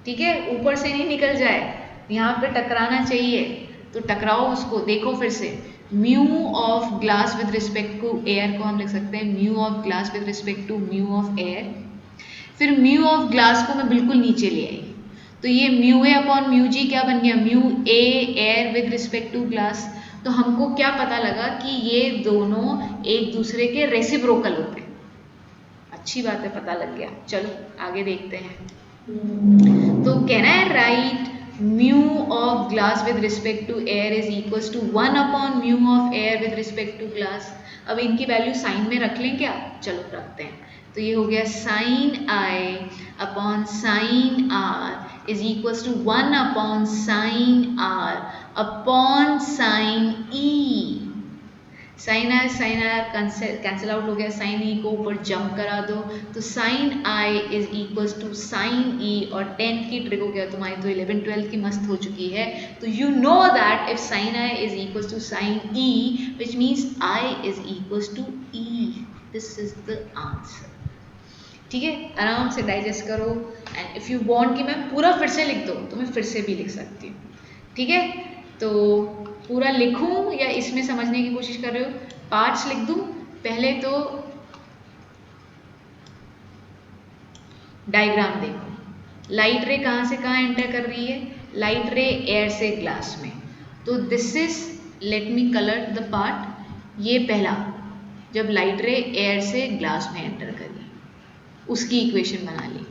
ठीक है, ऊपर से नहीं निकल जाए, यहाँ पे टकराना चाहिए, तो टकराओ उसको। देखो फिर से, mu of glass with respect to air को हम लिख सकते हैं mu of glass with respect to mu of air. फिर म्यू ऑफ ग्लास को मैं बिल्कुल नीचे ले आई, तो ये mu a upon mu g क्या बन गया? Mu a air with respect to glass. तो हमको क्या पता लगा कि ये दोनों एक दूसरे के रेसिप्रोकल होते हैं। अच्छी बात है, पता लग गया। चलो आगे देखते हैं। तो can I write mu of glass with respect to air is equals to 1 upon mu of air with respect to glass. अब इनकी वैल्यू साइन में रख लें क्या? चलो रखते हैं। तो ये हो गया sine i upon sine r is equals to 1 upon sine r upon sine e. Sine r cancel out हो गया, साइन ई को ऊपर जंप करा दो, तो sine I is equals to sine E. और 10th की ट्रिक हो गया तुम्हारी, तो 11th 12th की मस्त हो चुकी है। तो you know that if sine I is equals to sine e which means i is equals to e. This is the answer. ठीक है, आराम से डाइजेस्ट करो, एंड इफ़ यू वांट कि मैं पूरा फिर से लिख दूँ तो मैं फिर से भी लिख सकती हूँ। ठीक है, तो पूरा लिखूं या इसमें समझने की कोशिश कर रहे हो? पार्ट्स लिख दूं। पहले तो डायग्राम देखो, लाइट रे कहाँ से कहाँ एंटर कर रही है? लाइट रे एयर से ग्लास में। तो this is, let me colour the part. ये पहला, जब लाइट रे एयर से ग्लास में एंटर करी, उसकी इक्वेशन बना ली।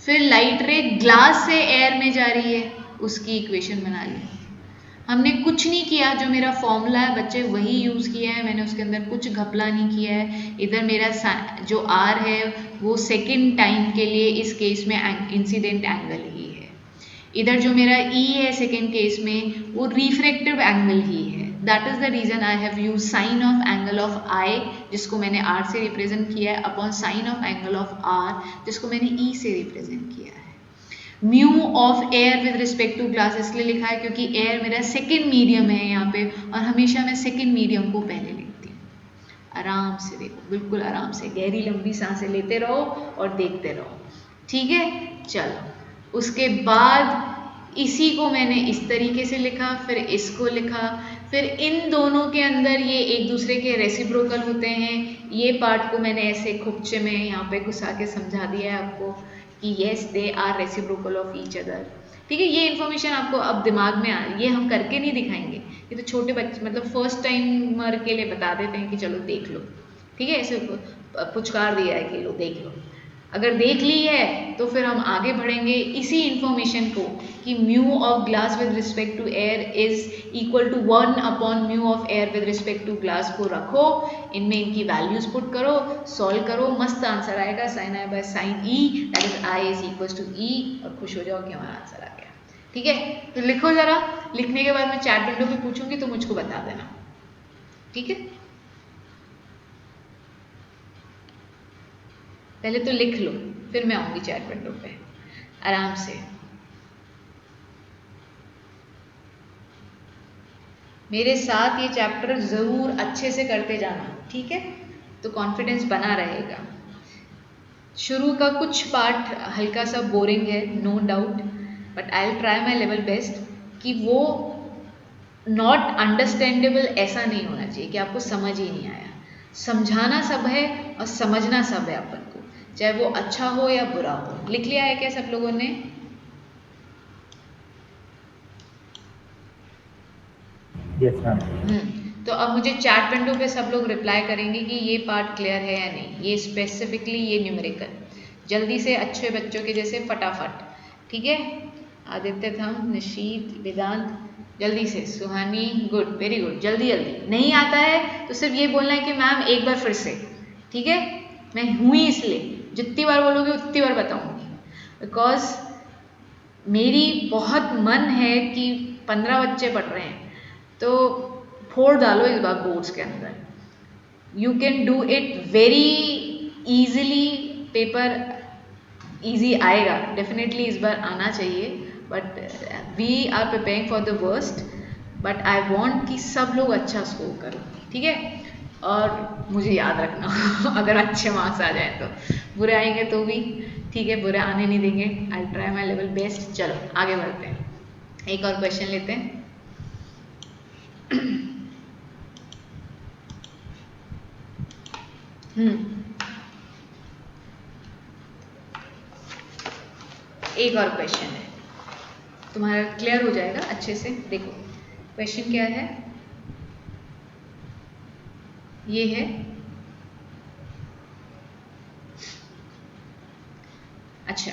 फिर लाइट रे ग्लास से एयर में जा रही है, उसकी इक्वेशन बना ली। हमने कुछ नहीं किया, जो मेरा फॉर्मूला है बच्चे वही यूज़ किया है, मैंने उसके अंदर कुछ घपला नहीं किया है। इधर मेरा जो आर है वो सेकेंड टाइम के लिए इस केस में इंसिडेंट एंगल ही है। इधर जो मेरा ई है सेकेंड केस में वो रिफ्रैक्टिव एंगल ही है। That is the reason I have use sine of angle of I, जिसको मैंने आर से रिप्रेजेंट किया है, upon sine of angle of R, जिसको मैंने ई से रिप्रेजेंट किया है। Mu of air with respect to glass इसलिए लिखा है क्योंकि एयर मेरा सेकेंड मीडियम है यहाँ पे, और हमेशा मैं सेकेंड मीडियम को पहले लिखती हूँ। आराम से देखो, बिल्कुल आराम से, गहरी लंबी सांसें लेते रहो और देखते रहो, ठीक है। चलो, उसके बाद इसी को मैंने इस तरीके से लिखा, फिर इसको लिखा, फिर इन दोनों के अंदर ये एक दूसरे के रेसिप्रोकल होते हैं। ये पार्ट को मैंने ऐसे खुपचे में यहाँ पे घुसा के समझा दिया है आपको कि yes they are reciprocal of each other, ठीक है। ये इन्फॉर्मेशन आपको अब दिमाग में आ, ये हम करके नहीं दिखाएंगे, ये तो छोटे बच्चे मतलब फर्स्ट टाइमर के लिए बता देते हैं कि चलो देख लो, ठीक है। ऐसे पुचकार दिया है कि लो देख लो। अगर देख ली है तो फिर हम आगे बढ़ेंगे इसी इंफॉर्मेशन को कि mu of glass with respect to air is equal to 1 upon mu of air with respect to glass को रखो, इनमें इनकी वैल्यूज पुट करो, सॉल्व करो, मस्त आंसर आएगा sine I by sine E, that is I is equal to E, और खुश हो जाओ कि हमारा आंसर आ गया, ठीक है। तो लिखो जरा, लिखने के बाद मैं चैट विंडो पे पूछूंगी तो मुझको बता देना, ठीक है। पहले तो लिख लो, फिर मैं आऊंगी चैट विंडो पे आराम से। मेरे साथ ये चैप्टर ज़रूर अच्छे से करते जाना, ठीक है, तो कॉन्फिडेंस बना रहेगा। शुरू का कुछ पार्ट हल्का सा बोरिंग है, no doubt, but I will try my level best कि वो नॉट अंडरस्टैंडेबल ऐसा नहीं होना चाहिए कि आपको समझ ही नहीं आया। समझाना सब है और समझना सब है अपन को, चाहे वो अच्छा हो या बुरा हो। लिख लिया है क्या सब लोगों ने? Yes ma'am. तो अब मुझे चैट विंडो पे सब लोग रिप्लाई करेंगे कि ये पार्ट क्लियर है या नहीं, ये स्पेसिफिकली ये न्यूमेरिकल, जल्दी से अच्छे बच्चों के जैसे फटाफट, ठीक है। आदित्य थम, निशीत, वेदांत, जल्दी से, सुहानी, गुड, वेरी गुड, जल्दी जल्दी। नहीं आता है तो सिर्फ ये बोलना है कि मैम एक बार फिर से, ठीक है। मैं हुई इसलिए जितनी बार बोलोगे उतनी बार बताऊंगी, बिकॉज मेरी बहुत मन है कि 15 बच्चे पढ़ रहे हैं तो फोड़ डालो इस बार बोर्ड्स के अंदर। You can do it very easily, paper easy आएगा डेफिनेटली, इस बार आना चाहिए, but we are preparing for the worst, but I want कि सब लोग अच्छा स्कोर करो, ठीक है। और मुझे याद रखना अगर अच्छे मार्क्स आ जाए तो, बुरे आएंगे तो भी ठीक है, बुरे आने नहीं देंगे, I try my level best. चलो आगे बढ़ते हैं, एक और क्वेश्चन लेते हैं। एक और क्वेश्चन है, तुम्हारा क्लियर हो जाएगा अच्छे से। देखो क्वेश्चन क्या है, ये है, अच्छा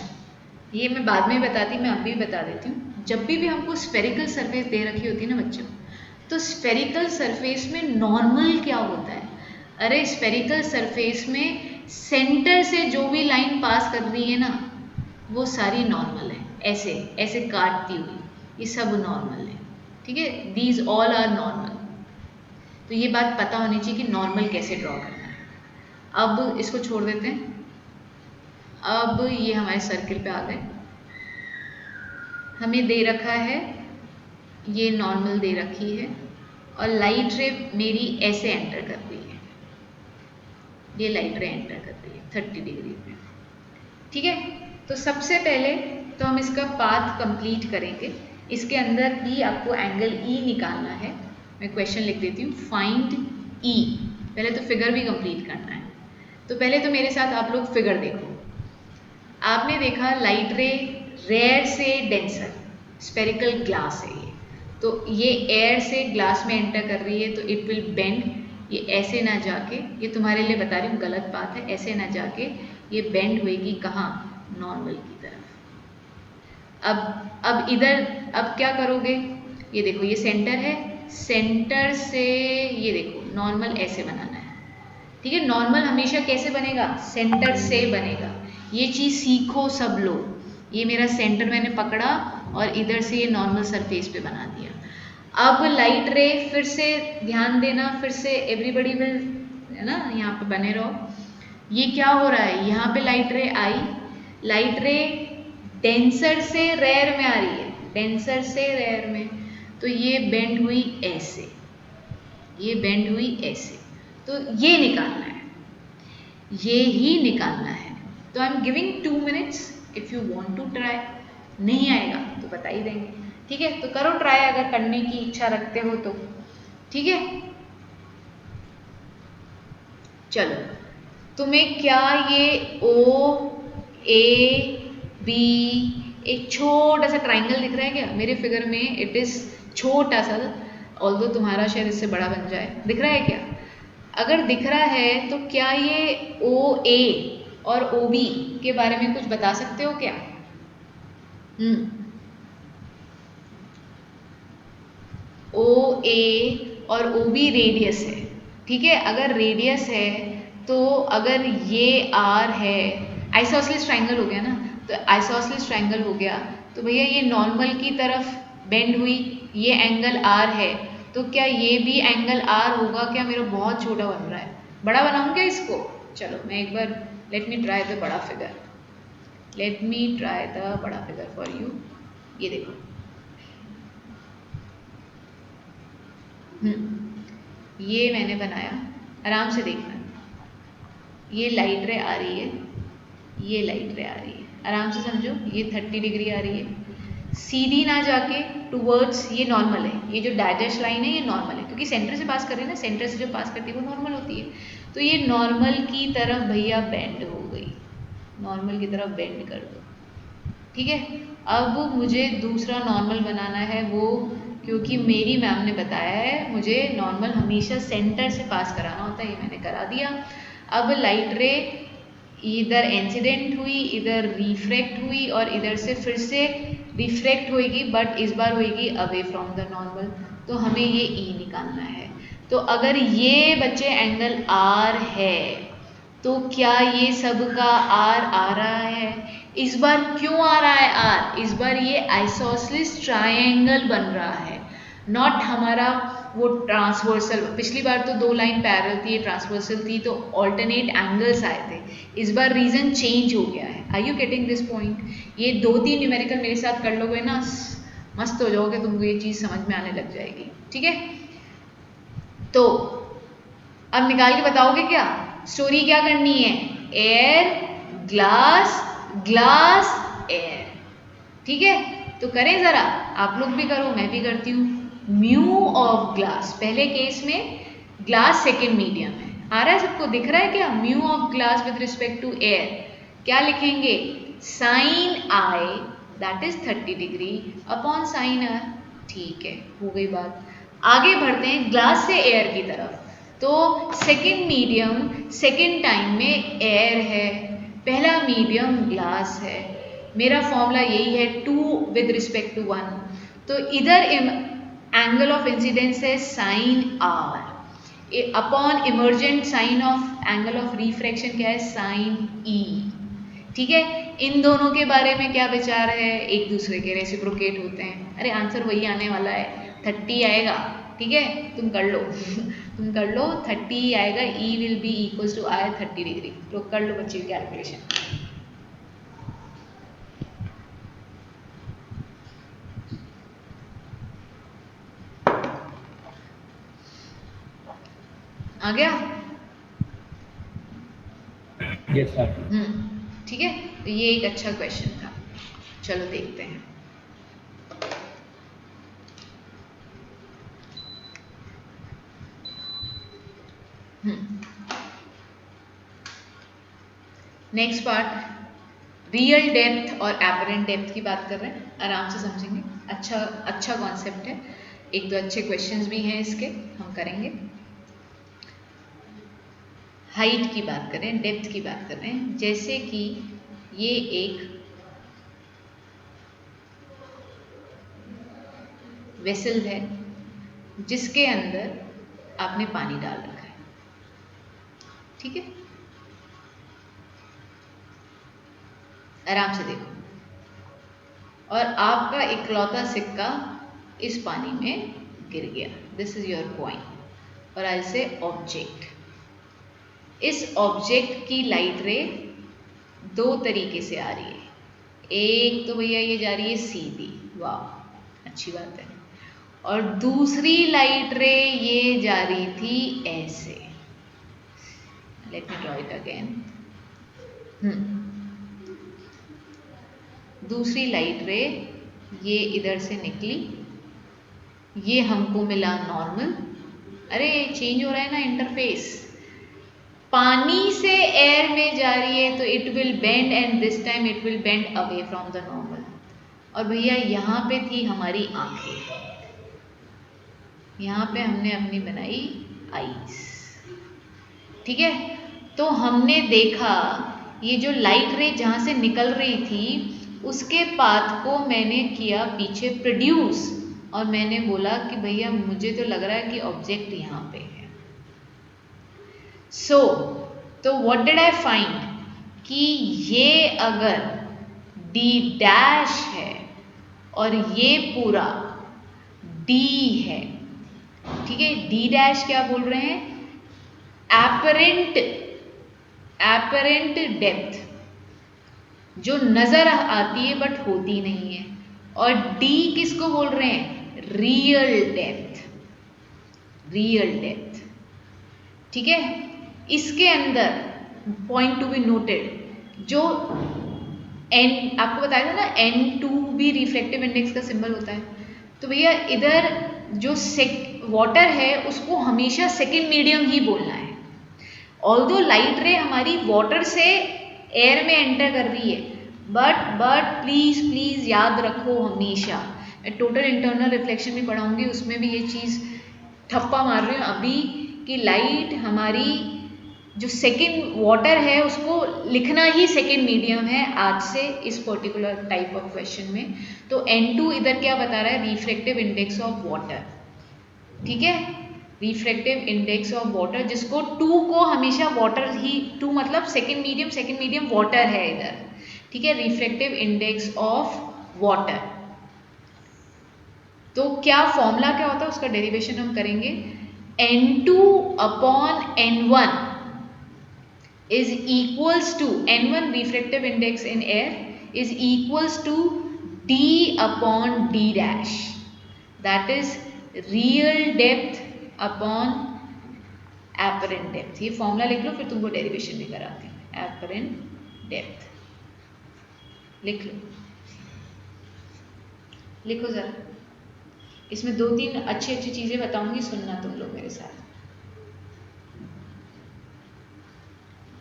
ये मैं बाद में बताती, मैं अभी बता देती हूँ। जब भी हमको स्फेरिकल सरफेस दे रखी होती है ना बच्चों, तो स्फेरिकल सरफेस में नॉर्मल क्या होता है? अरे स्फेरिकल सरफेस में सेंटर से जो भी लाइन पास कर रही है ना वो सारी नॉर्मल है, ऐसे ऐसे काटती हुई, ये सब नॉर्मल है, ठीक है। These all are normal. तो ये बात पता होनी चाहिए कि नॉर्मल कैसे ड्रॉ करना है। अब इसको छोड़ देते हैं, अब ये हमारे सर्किल पे आ गए, हमें दे रखा है, ये नॉर्मल दे रखी है, और लाइट रे मेरी ऐसे एंटर कर रही है, ये लाइट रे एंटर कर रही है 30 डिग्री पे, ठीक है। तो सबसे पहले तो हम इसका पाथ कंप्लीट करेंगे, इसके अंदर भी आपको एंगल ई निकालना है। मैं क्वेश्चन लिख देती हूँ, फाइंड ई। पहले तो फिगर भी कंप्लीट करना है, तो पहले तो मेरे साथ आप लोग फिगर देखो। आपने देखा लाइट रे रेयर से डेंसर स्फेरिकल ग्लास है ये, तो ये एयर से ग्लास में एंटर कर रही है तो इट विल बेंड, ये ऐसे ना जाके, ये तुम्हारे लिए बता रही हूँ गलत बात है, ऐसे ना जाके ये बेंड होएगी कहाँ, नॉर्मल की तरफ। अब इधर अब क्या करोगे, ये देखो ये सेंटर है, सेंटर से ये देखो नॉर्मल ऐसे बनाना है, ठीक है। नॉर्मल हमेशा कैसे बनेगा, सेंटर से बनेगा। ये चीज़ सीखो सब लोग। ये मेरा सेंटर मैंने पकड़ा और इधर से ये नॉर्मल सरफेस पे बना दिया। अब लाइट रे फिर से ध्यान देना, फिर से एवरीबडी विल, है ना, यहाँ पे बने रहो। ये क्या हो रहा है, यहाँ पे लाइट रे आई, लाइट रे डेंसर से रेयर में आ रही है, डेंसर से रेयर में, तो ये बेंड हुई ऐसे, ये बेंड हुई ऐसे, तो ये निकालना है, ये ही निकालना है। तो I am giving 2 minutes, if you want to try. नहीं आएगा तो बता ही देंगे, ठीक है। तो करो ट्राई अगर करने की इच्छा रखते हो तो, ठीक है। चलो, तुम्हें क्या ये ओ ए बी एक छोटा सा ट्राइंगल दिख रहा है क्या मेरे फिगर में? इट इज छोटा सा, ऑल्दो तुम्हारा शायद इससे बड़ा बन जाए। दिख रहा है क्या? अगर दिख रहा है तो क्या ये ओ ए और ओ बी के बारे में कुछ बता सकते हो क्या? ओ ए और ओ बी रेडियस है, ठीक है। अगर रेडियस है तो अगर ये आर है, आइसोसेलेस ट्राइंगल हो गया ना, तो आइसोसेलेस ट्राइंगल हो गया तो भैया ये नॉर्मल की तरफ बेंड हुई, ये एंगल आर है, तो क्या ये भी एंगल आर होगा क्या? मेरा बहुत छोटा बन रहा है, बड़ा बनाऊं क्या इसको? चलो मैं एक बार, लेट मी ट्राई द बड़ा figure, let me try the बड़ा फिगर फॉर यू। ये देखो, ये मैंने बनाया, आराम से देखना। ये लाइट रे आ रही है, ये लाइट रे आ रही है, आराम से समझो। ये 30 डिग्री आ रही है, सीधी ना जाके टूवर्ड्स, ये नॉर्मल है, ये जो डैश लाइन है ये नॉर्मल है, क्योंकि सेंटर से पास कर रहे हैं ना, सेंटर से जो पास करती है वो नॉर्मल होती है। तो ये नॉर्मल की तरफ भैया बेंड हो गई, नॉर्मल की तरफ बेंड कर दो, ठीक है। अब मुझे दूसरा नॉर्मल बनाना है, वो क्योंकि मेरी मैम ने बताया है मुझे नॉर्मल हमेशा सेंटर से पास कराना होता है, ये मैंने करा दिया। अब लाइट रे इधर इंसिडेंट हुई, इधर रिफ्रैक्ट हुई और इधर से फिर से रिफ्रैक्ट होएगी, बट इस बार होएगी अवे फ्रॉम द नॉर्मल, तो हमें ये ई निकालना है। तो अगर ये बच्चे एंगल आर है तो क्या ये सब का आर आ रहा है? इस बार क्यों आ रहा है आर? इस बार ये आइसोसेलेस ट्रायंगल बन रहा है, नॉट हमारा वो ट्रांसवर्सल। पिछली बार तो 2 लाइन पैरेलल थी, ये ट्रांसवर्सल थी, तो ऑल्टरनेट एंगल्स आए थे। इस बार रीजन चेंज हो गया है। Are you getting this point? ये 2-3 न्यूमेरिकल मेरे साथ कर लोगे ना, मस्त हो जाओगे, तुमको ये चीज़ समझ में आने लग जाएगी, ठीक है। तो अब निकाल के बताओगे क्या? स्टोरी क्या करनी है? एयर, ग्लास, ग्लास, एयर, ठीक है। तो करें ज़रा, आप लोग भी करो, मैं भी करती हूँ। म्यू ऑफ ग्लास, पहले केस में ग्लास सेकेंड मीडियम है, आ रहा है सबको, दिख रहा है क्या? Mu of glass with respect to air क्या लिखेंगे? Sine i that is 30 degree upon sine are, ठीक है, हो गई बात। आगे बढ़ते हैं ग्लास से एयर की तरफ। तो सेकेंड मीडियम सेकेंड टाइम में एयर है, पहला मीडियम ग्लास है, मेरा फॉर्मूला यही है 2 विद रिस्पेक्ट टू 1, तो इधर एंगल ऑफ इंसिडेंस है sine r upon emergent sine of angle of refraction क्या है? साइन ई, ठीक है। इन दोनों के बारे में क्या विचार है? एक दूसरे के रेसिप्रोकेट होते हैं। अरे आंसर वही आने वाला है, 30 आएगा, ठीक है, तुम कर लो तुम कर लो, 30 आएगा, E will be equals to I 30 degree. तो कर लो बच्चे कैलकुलेशन। आ गया? Yes ma'am. ठीक है, तो ये एक अच्छा क्वेश्चन था। चलो देखते हैं। नेक्स्ट पार्ट, रियल डेप्थ और एपरेंट डेप्थ की बात कर रहे हैं, आराम से समझेंगे। अच्छा कॉन्सेप्ट है, एक दो अच्छे क्वेश्चंस भी हैं इसके, हम करेंगे। हाइट की बात करें, डेप्थ की बात कर रहे हैं, जैसे कि ये वेसल है जिसके अंदर आपने पानी डाल रखा है, ठीक है। आराम से देखो, और आपका इकलौता सिक्का इस पानी में गिर गया। दिस इज योर कॉइन, और आई से ऑब्जेक्ट। इस ऑब्जेक्ट की लाइट रे दो तरीके से आ रही है। एक तो भैया ये जा रही है सीधी, वाह अच्छी बात है, और दूसरी लाइट रे ये जा रही थी ऐसे। Late me draw it again. दूसरी लाइट रे ये इधर से निकली, ये हमको मिला नॉर्मल। अरे चेंज हो रहा है ना इंटरफेस, पानी से एयर में जा रही है तो it will bend, and this time it will bend away from the normal. और भैया यहाँ पे थी हमारी आंखें, यहाँ पे हमने अपनी बनाई आईज, ठीक है। तो हमने देखा ये जो लाइट रे जहाँ से निकल रही थी उसके पाथ को मैंने किया पीछे प्रोड्यूस, और मैंने बोला कि भैया मुझे तो लग रहा है कि ऑब्जेक्ट यहाँ पे है। तो व्हाट डिड आई फाइंड कि ये अगर डी डैश है और ये पूरा डी है, ठीक है। डी डैश क्या बोल रहे हैं? एपरेंट डेप्थ, जो नजर आती है बट होती नहीं है। और डी किसको बोल रहे हैं? रियल डेप्थ, ठीक है। इसके अंदर पॉइंट टू बी नोटेड, जो एन आपको बताया था ना, N2 भी रिफ्लेक्टिव इंडेक्स का सिंबल होता है। तो भैया इधर जो वाटर है उसको हमेशा सेकेंड मीडियम ही बोलना है। ऑल्दो लाइट रे हमारी वाटर से एयर में एंटर कर रही है, बट प्लीज याद रखो हमेशा, मैं टोटल इंटरनल रिफ्लेक्शन में पढ़ाऊंगी, उसमें भी ये चीज़ ठप्पा मार रही हूँ अभी कि लाइट हमारी जो सेकेंड वाटर है उसको लिखना ही सेकेंड मीडियम है आज से इस पर्टिकुलर टाइप ऑफ क्वेश्चन में। तो N2 इधर क्या बता रहा है? रिफ्लेक्टिव इंडेक्स ऑफ वाटर, ठीक है। रिफ्लेक्टिव इंडेक्स ऑफ वाटर, जिसको 2 को हमेशा वाटर ही, 2 मतलब सेकेंड मीडियम वाटर है इधर, ठीक है। रिफ्लेक्टिव इंडेक्स ऑफ वाटर, तो क्या फॉर्मूला क्या होता है उसका डेरिवेशन हम करेंगे। N2 upon N1 is equals to N1 refractive index in air is equals to D upon D dash, that is real depth upon apparent depth। ये फॉर्मूला लिख लो, फिर तुमको डेरिवेशन भी कराते हैं। apparent depth लिख लो, लिखो जरा। इसमें 2-3 अच्छी चीजें बताऊंगी, सुनना तुम लोग मेरे साथ।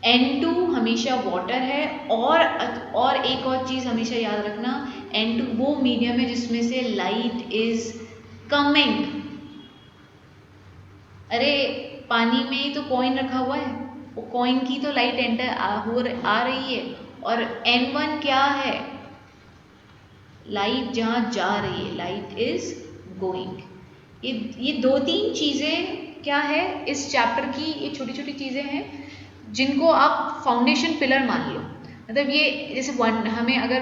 N2 हमेशा वाटर है, और एक और चीज हमेशा याद रखना, N2 वो मीडियम है जिसमें से लाइट इज कमिंग। अरे पानी में ही तो कॉइन रखा हुआ है, वो कॉइन की तो लाइट एंटर आ रही है, और N1 क्या है? लाइट जहाँ जा रही है, लाइट इज गोइंग। ये 2-3 चीजें क्या है इस चैप्टर की, ये छोटी छोटी चीजें हैं जिनको आप फाउंडेशन पिलर मान लो। मतलब ये जैसे हमें अगर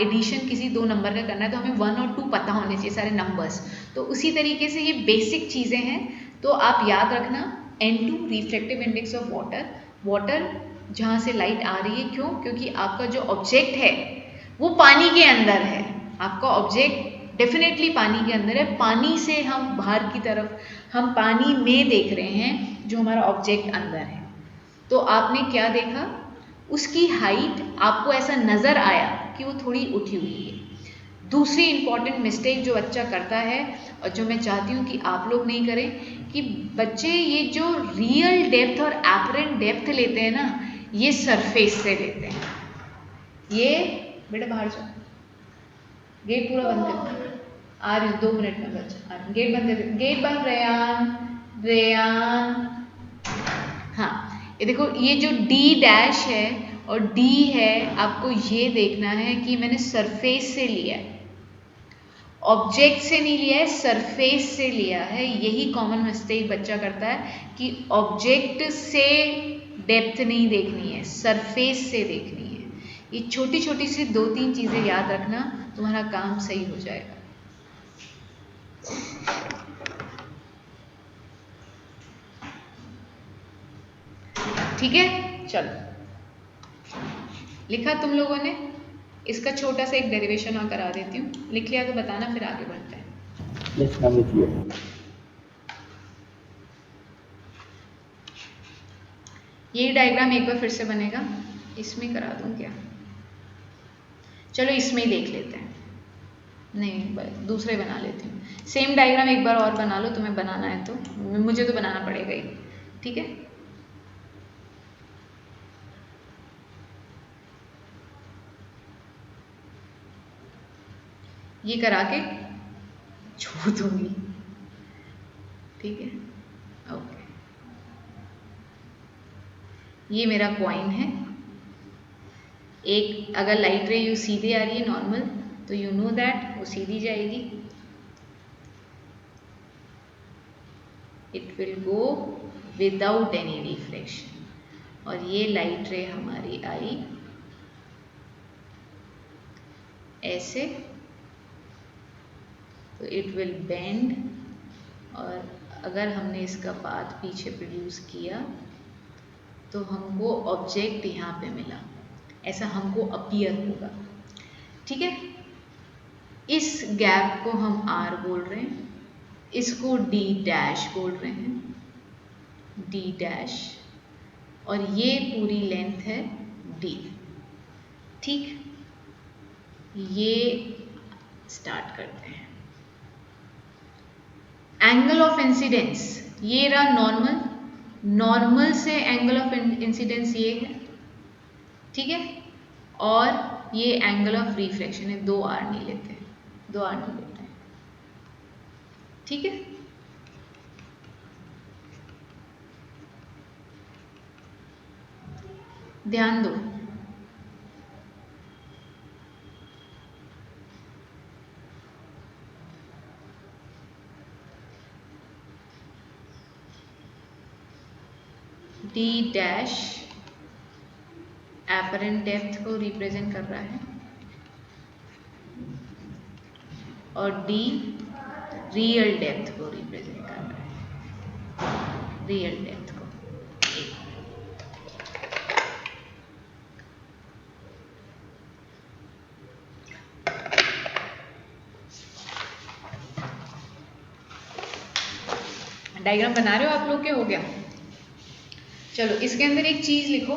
एडिशन किसी 2 नंबर का करना है तो हमें 1 और 2 पता होने चाहिए सारे नंबर्स, तो उसी तरीके से ये बेसिक चीज़ें हैं। तो आप याद रखना, N2 reflective index of water जहाँ से लाइट आ रही है, क्यों? क्योंकि आपका जो ऑब्जेक्ट है वो पानी के अंदर है, आपका ऑब्जेक्ट डेफिनेटली पानी के अंदर है। पानी से हम बाहर की तरफ, हम पानी में देख रहे हैं जो हमारा ऑब्जेक्ट अंदर है। तो आपने क्या देखा? उसकी हाइट आपको ऐसा नज़र आया कि वो थोड़ी उठी हुई है। दूसरी इंपॉर्टेंट मिस्टेक जो बच्चा करता है और जो मैं चाहती हूँ कि आप लोग नहीं करें, कि बच्चे ये जो रियल डेप्थ और एपरेंट डेप्थ लेते हैं ना, ये सरफेस से लेते हैं। ये बेटा बाहर जाओ, गेट पूरा बंद कर, आ रही हूँ 2 मिनट में बच्चा, गेट बंद कर, गेट बंद। रेयान हाँ, ये देखो, ये जो डी डैश है और डी है, आपको ये देखना है कि मैंने सरफेस से लिया है, ऑब्जेक्ट से नहीं लिया है, सरफेस से लिया है। यही कॉमन मिस्टेक बच्चा करता है कि ऑब्जेक्ट से डेप्थ नहीं देखनी है, सरफेस से देखनी है। ये छोटी छोटी सी 2-3 चीज़ें याद रखना, तुम्हारा काम सही हो जाएगा। ठीक है, चलो लिखा तुम लोगों ने? इसका छोटा सा एक डेरिवेशन और करा देती हूँ, लिख लिया तो बताना, फिर आगे बढ़ते हैं। Yes, ma'am, with you. यही डायग्राम एक बार फिर से बनेगा, इसमें करा दूँ क्या? चलो इसमें ही देख लेते हैं, नहीं दूसरे बना लेती हूँ। सेम डायग्राम एक बार और बना लो, तुम्हें बनाना है तो, मुझे तो बनाना पड़ेगा ही। ठीक है, ये करा के छोड़ दूंगी। ठीक है, ओके। ये मेरा कॉइन है। एक अगर लाइट रे यू सीधी आ रही है नॉर्मल, तो यू नो दैट वो सीधी जाएगी, it will go without any reflection. और ये लाइट रे हमारी आई ऐसे, तो इट विल बेंड, और अगर हमने इसका पाथ पीछे प्रोड्यूस किया तो हमको ऑब्जेक्ट यहाँ पे मिला, ऐसा हमको अपीयर होगा। ठीक है, इस गैप को हम R बोल रहे हैं, इसको D डैश बोल रहे हैं, D डैश, और ये पूरी लेंथ है D। ठीक, ये स्टार्ट करते हैं। एंगल ऑफ इंसिडेंस, ये रहा नॉर्मल, नॉर्मल से एंगल ऑफ इंसिडेंस ये है। ठीक है, और ये एंगल ऑफ रिफ्लेक्शन है, 2R नहीं लेते, 2R नहीं लेते हैं। ठीक है, ध्यान दो। D डैश एपरेंट डेप्थ को रिप्रेजेंट कर रहा है, और D रियल डेप्थ को रिप्रेजेंट कर रहा है, रियल डेप्थ को। डायग्राम बना रहे हो आप लोग के? हो गया? चलो इसके अंदर एक चीज लिखो,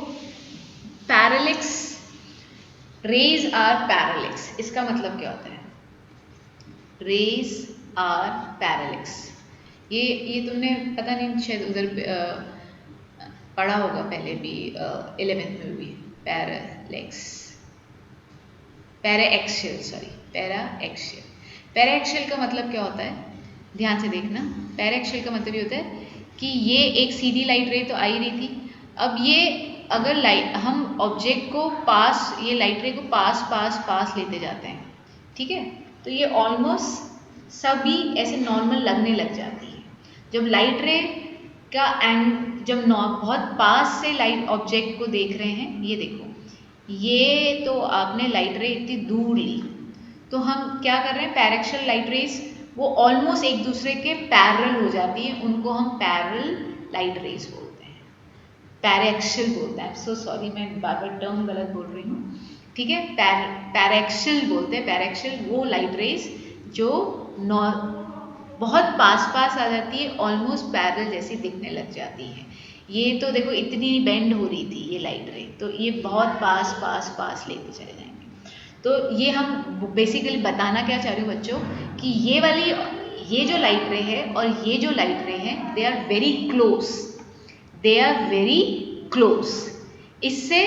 पैरेलेक्स, रेज आर पैरेलेक्स। इसका मतलब क्या होता है? रेज आर पैरेलेक्स, ये तुमने पता नहीं शायद उधर पढ़ा होगा पहले भी, 11th में भी। Parallax, paraxial, sorry paraxial. Paraxial का मतलब क्या होता है? ध्यान से देखना, पैराएक्सियल का मतलब ये होता है कि ये एक सीधी लाइट रे तो आ ही रही थी, अब ये अगर लाइट हम ऑब्जेक्ट को पास, ये लाइट रे को पास पास पास लेते जाते हैं, ठीक है, तो ये ऑलमोस्ट सभी ऐसे नॉर्मल लगने लग जाती है। जब लाइट रे का जब बहुत पास से लाइट ऑब्जेक्ट को देख रहे हैं, ये देखो, ये तो आपने लाइट रे इतनी दूर ली, तो हम क्या कर रहे हैं, पैरेक्सियल लाइट रेज वो ऑलमोस्ट एक दूसरे के पैरेलल हो जाती है, उनको हम पैरेलल लाइट रेज बोलते हैं, पैरेक्सियल बोलते हैं। सो सॉरी, मैं बार बार टर्म गलत बोल रही हूँ, ठीक है। पैरेक्सियल बोलते हैं, पैरेक्सियल वो लाइट रेज जो बहुत पास पास आ जाती है, ऑलमोस्ट पैरेलल जैसी दिखने लग जाती है। ये तो देखो इतनी बेंड हो रही थी ये लाइट रे, तो ये बहुत पास पास पास लेते चले जाएंगे। तो ये हम बेसिकली बताना क्या चाह रही हूँ बच्चों, कि ये वाली, ये जो लाइट रे है और ये जो लाइट रे है, they are very close, they are very close. इससे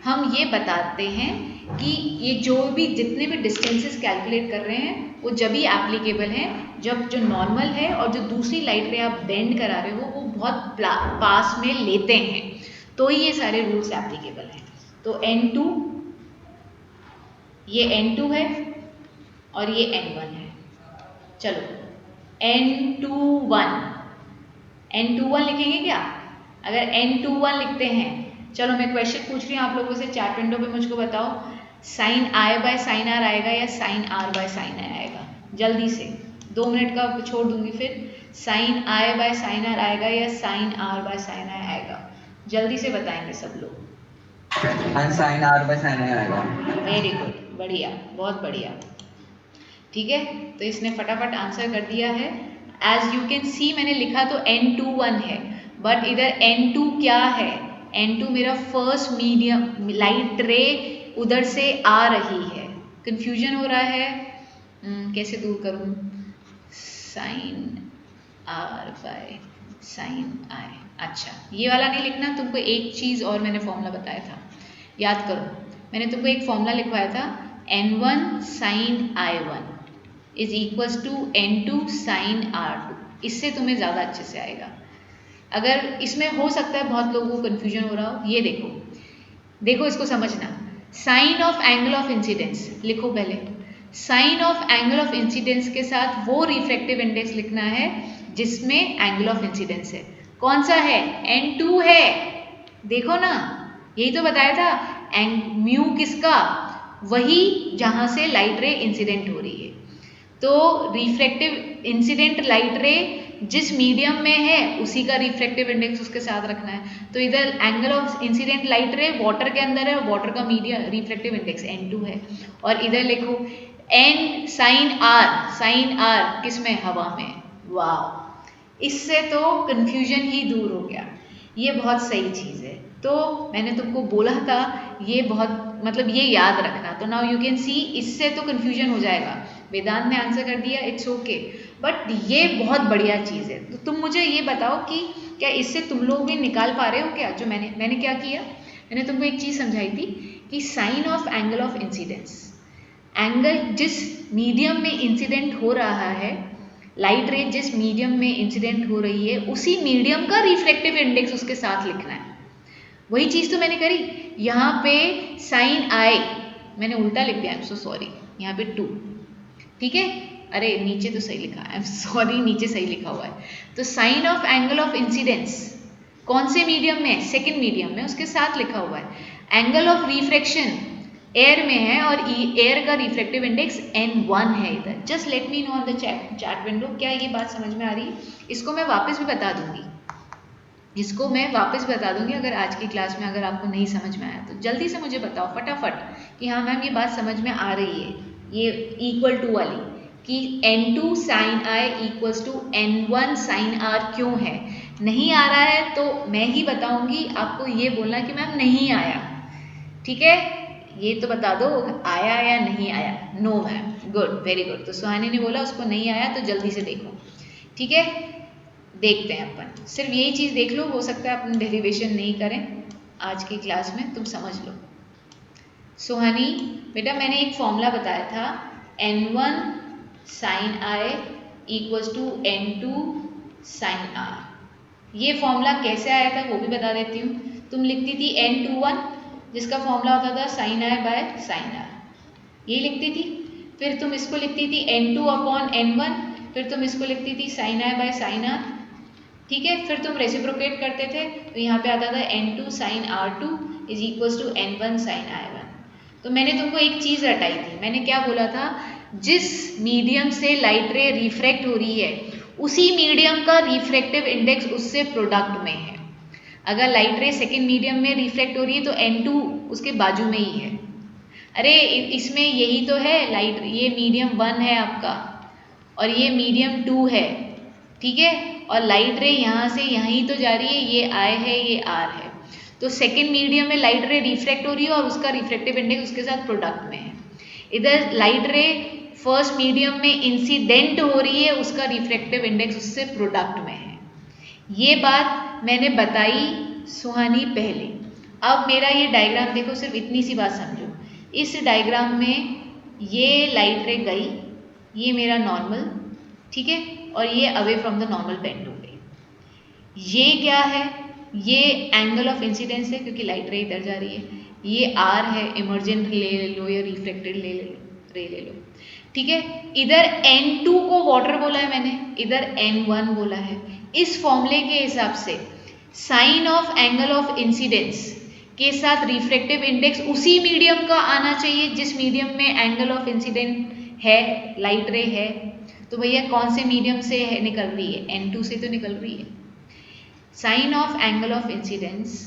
हम ये बताते हैं कि ये जो भी जितने भी डिस्टेंसेस कैलकुलेट कर रहे हैं वो जब भी एप्लीकेबल हैं जब जो नॉर्मल है और जो दूसरी लाइट रे आप बेंड करा रहे हो वो बहुत पास में लेते हैं, तो ही ये सारे रूल्स एप्लीकेबल हैं। तो N2, ये N2 है और ये N1 है, चलो N21 लिखेंगे क्या? अगर N21 लिखते हैं, चलो मैं क्वेश्चन पूछ रही हूँ आप लोगों से, चैट विंडो पे मुझको बताओ, sine I by sine r आएगा या sine are by sine i आएगा? जल्दी से, 2 मिनट का छोड़ दूंगी फिर। Sine I by sine r आएगा या sine are by sine i आएगा? जल्दी से बताएंगे सब लोग। Sine are by sine i आएगा। वेरी गुड, बढ़िया, बहुत बढ़िया। ठीक है, तो इसने फटाफट आंसर कर दिया है। एज यू कैन सी मैंने लिखा तो N21 है, बट इधर N2 क्या है? N2 मेरा फर्स्ट मीडियम लाइट रे उधर से आ रही है। कंफ्यूजन हो रहा है, कैसे दूर करूँ? साइन आर बाय साइन आई। अच्छा, ये वाला नहीं लिखना, तुमको एक चीज़ और मैंने फॉर्मूला बताया था, याद करो। मैंने तुमको एक फॉर्मूला लिखवाया था, N1 sine I1 is equals to N2 sine R2। इससे तुम्हें ज़्यादा अच्छे से आएगा। अगर इसमें हो सकता है बहुत लोगों को कन्फ्यूजन हो रहा हो, ये देखो, देखो इसको समझना। Sine of angle of incidence लिखो पहले। Sine of angle of incidence के साथ वो रिफ्रैक्टिव इंडेक्स लिखना है जिसमें एंगल ऑफ इंसिडेंस है। कौन सा है? N2 है। देखो ना, यही तो बताया था, म्यू किसका? वही जहाँ से लाइट रे इंसिडेंट हो रही है। तो रिफ्रैक्टिव इंसिडेंट लाइट रे जिस मीडियम में है उसी का रिफ्रैक्टिव इंडेक्स उसके साथ रखना है। तो इधर एंगल ऑफ इंसिडेंट लाइट रे वाटर के अंदर है और वाटर का मीडियम रिफ्रैक्टिव इंडेक्स N2 है। और इधर लिखो N साइन आर किस में? हवा में। वाह, इससे तो कन्फ्यूजन ही दूर हो गया। ये बहुत सही चीज़ है। तो मैंने तुमको बोला था ये बहुत, मतलब ये याद रखना। तो नाउ यू कैन सी, इससे तो कन्फ्यूजन हो जाएगा। वेदांत ने आंसर कर दिया, इट्स ओके, बट ये बहुत बढ़िया चीज़ है। तो तुम मुझे ये बताओ कि क्या इससे तुम लोग भी निकाल पा रहे हो क्या? जो मैंने क्या किया, मैंने तुमको एक चीज़ समझाई थी कि sine of angle of incidence, angle जिस मीडियम में इंसिडेंट हो रहा है, लाइट रे जिस मीडियम में इंसिडेंट हो रही है, उसी मीडियम का रिफ्रैक्टिव इंडेक्स उसके साथ लिखना है। वही चीज़ तो मैंने करी। यहाँ पे साइन आई मैंने उल्टा लिख दिया, आई एम सो सॉरी, यहाँ पे 2, ठीक है। अरे नीचे तो सही लिखा, आई एम सॉरी, नीचे सही लिखा हुआ है। तो sine of angle of incidence कौन से मीडियम में? सेकेंड मीडियम में, उसके साथ लिखा हुआ है। एंगल ऑफ रिफ्रैक्शन एयर में है और एयर का रिफ्रैक्टिव इंडेक्स N1 है इधर। Just let me know on the chat window, क्या ये बात समझ में आ रही है? इसको मैं वापस भी बता दूंगी, अगर आज की क्लास में अगर आपको नहीं समझ में आया तो जल्दी से मुझे बताओ फटाफट कि हाँ मैम ये बात समझ में आ रही है। ये इक्वल टू वाली कि N2 sine i equals to N1 sine r क्यों है? नहीं आ रहा है तो मैं ही बताऊंगी, आपको ये बोलना कि मैम नहीं आया, ठीक है। ये तो बता दो आया या नहीं आया। No ma'am, good, very good. तो सुहानी ने बोला उसको नहीं आया, तो जल्दी से देखो, ठीक है। देखते हैं अपन, सिर्फ यही चीज़ देख लो, हो सकता है अपन डेरिवेशन नहीं करें आज की क्लास में, तुम समझ लो। सुहानी बेटा मैंने एक फॉर्मूला बताया था, N1 sine i equals to N2 sine r. ये फॉर्मूला कैसे आया था वो भी बता देती हूँ। तुम लिखती थी N21 जिसका फॉर्मूला होता था sine I by sine r, ये लिखती थी। फिर तुम इसको लिखती थी N2 अपॉन N1, फिर तुम इसको लिखती थी sine I by sine are, ठीक है। फिर तुम रेसिप्रोकेट करते थे तो यहाँ पे आता था N2 sine R2 is equals to N1 sine I1। तो मैंने तुमको एक चीज़ रटाई थी, मैंने क्या बोला था? जिस मीडियम से लाइट रे रिफ्रैक्ट हो रही है उसी मीडियम का रिफ्रैक्टिव इंडेक्स उससे प्रोडक्ट में है। अगर लाइट रे सेकेंड मीडियम में रिफ्रैक्ट हो रही है तो N2 उसके बाजू में ही है। अरे इसमें यही तो है, लाइट ये मीडियम 1 है आपका और ये मीडियम 2 है, ठीक है। और लाइट रे यहाँ से यहीं तो जा रही है, ये I है ये R है। तो सेकेंड मीडियम में लाइट रे रिफ्रैक्ट हो रही है और उसका रिफ्रैक्टिव इंडेक्स उसके साथ प्रोडक्ट में है। इधर लाइट रे फर्स्ट मीडियम में इंसिडेंट हो रही है, उसका रिफ्रैक्टिव इंडेक्स उससे प्रोडक्ट में है। ये बात मैंने बताई सुहानी पहले। अब मेरा ये डायग्राम देखो, सिर्फ इतनी सी बात समझो। इस डायग्राम में ये लाइट रे गई, ये मेरा नॉर्मल, ठीक है, और ये away from the normal bend हो गई। ये क्या है? ये एंगल ऑफ इंसिडेंस है क्योंकि लाइट रे इधर जा रही है। ये R है, इमर्जेंट ले लो या रिफ्लेक्टेड रे ले लो। ठीक है, इधर N2 को वाटर बोला है मैंने, इधर N1 बोला है। इस फॉर्मूले के हिसाब से sine of angle of incidence के साथ रिफ्रैक्टिव इंडेक्स उसी मीडियम का आना चाहिए जिस मीडियम में एंगल ऑफ इंसिडेंट है, लाइट रे है। तो भैया कौन से मीडियम से है निकल रही है? N2 से तो निकल रही है। Sine of angle of incidence,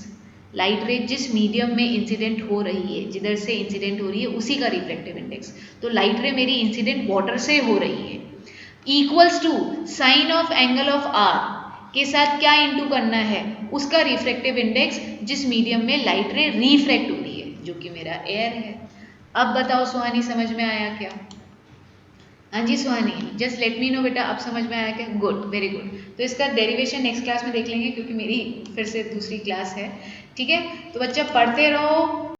light ray जिस मीडियम में इंसिडेंट हो रही है, जिधर से इंसिडेंट हो रही है उसी का रिफ्लेक्टिव इंडेक्स। तो लाइट रे मेरी इंसिडेंट वाटर से हो रही है, equals to sine of angle of r के साथ क्या इंटू करना है? उसका रिफ्रैक्टिव इंडेक्स जिस मीडियम में लाइट रे रिफ्रैक्ट हो रही है, जो कि मेरा एयर है। अब बताओ सुहानी, समझ में आया क्या? हाँ जी सुहानी, जस्ट लेट मी नो बेटा, अब समझ में आया क्या? Good, very good. तो इसका डेरिवेशन नेक्स्ट क्लास में देख लेंगे, क्योंकि मेरी फिर से दूसरी क्लास है। ठीक है, तो बच्चा पढ़ते रहो।